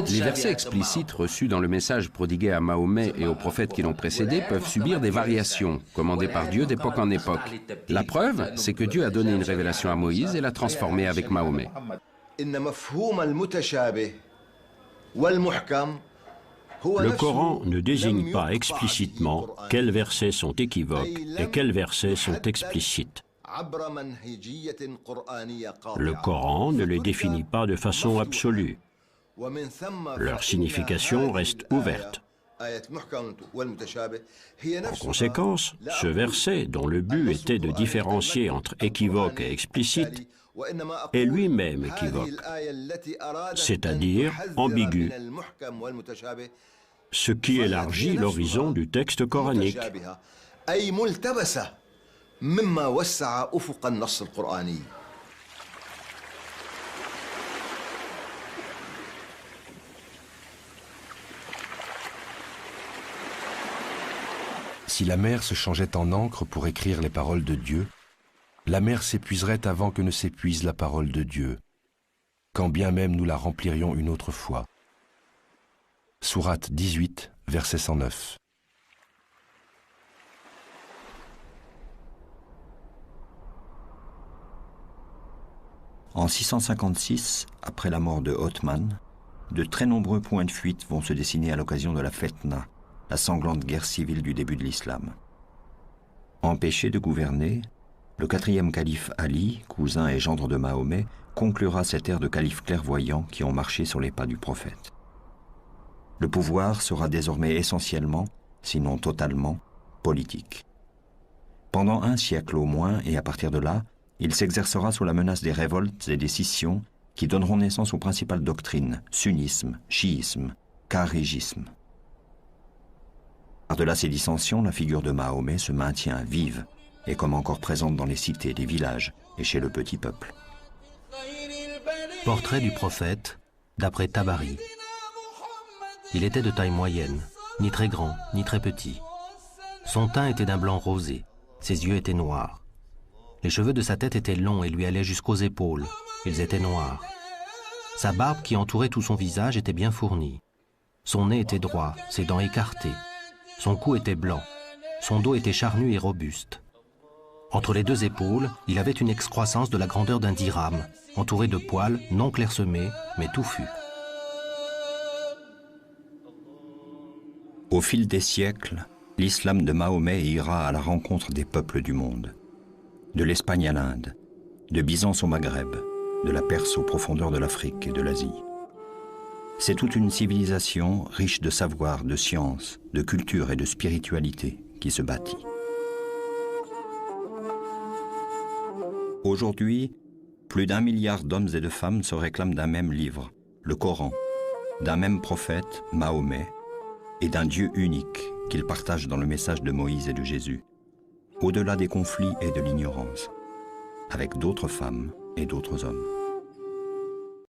Les versets explicites reçus dans le message prodigué à Mahomet et aux prophètes qui l'ont précédé peuvent subir des variations, commandées par Dieu d'époque en époque. La preuve, c'est que Dieu a donné une révélation à Moïse et l'a transformée avec Mahomet. Le Coran ne désigne pas explicitement quels versets sont équivoques et quels versets sont explicites. Le Coran ne les définit pas de façon absolue. Leur signification reste ouverte. En conséquence, ce verset, dont le but était de différencier entre équivoque et explicite, est lui-même équivoque, c'est-à-dire ambigu, ce qui élargit l'horizon du texte coranique. Si la mer se changeait en encre pour écrire les paroles de Dieu, la mer s'épuiserait avant que ne s'épuise la parole de Dieu, quand bien même nous la remplirions une autre fois. Sourate 18, verset 109. En 656, après la mort de Othman, de très nombreux points de fuite vont se dessiner à l'occasion de la Fetna, la sanglante guerre civile du début de l'islam. Empêché de gouverner, le 4e calife Ali, cousin et gendre de Mahomet, conclura cette ère de califes clairvoyants qui ont marché sur les pas du prophète. Le pouvoir sera désormais essentiellement, sinon totalement, politique. Pendant un siècle au moins, et à partir de là, il s'exercera sous la menace des révoltes et des scissions qui donneront naissance aux principales doctrines, sunnisme, chiisme, kharijisme. Par-delà ces dissensions, la figure de Mahomet se maintient vive et comme encore présente dans les cités, les villages et chez le petit peuple. Portrait du prophète, d'après Tabari. Il était de taille moyenne, ni très grand, ni très petit. Son teint était d'un blanc rosé, ses yeux étaient noirs. Les cheveux de sa tête étaient longs et lui allaient jusqu'aux épaules, ils étaient noirs. Sa barbe qui entourait tout son visage était bien fournie. Son nez était droit, ses dents écartées. Son cou était blanc, son dos était charnu et robuste. Entre les deux épaules, il avait une excroissance de la grandeur d'un dirham, entouré de poils non clairsemés, mais touffus. Au fil des siècles, l'islam de Mahomet ira à la rencontre des peuples du monde. De l'Espagne à l'Inde, de Byzance au Maghreb, de la Perse aux profondeurs de l'Afrique et de l'Asie. C'est toute une civilisation riche de savoir, de science, de culture et de spiritualité qui se bâtit. Aujourd'hui, plus d'1 milliard d'hommes et de femmes se réclament d'un même livre, le Coran, d'un même prophète, Mahomet, et d'un Dieu unique qu'ils partagent dans le message de Moïse et de Jésus, au-delà des conflits et de l'ignorance, avec d'autres femmes et d'autres hommes.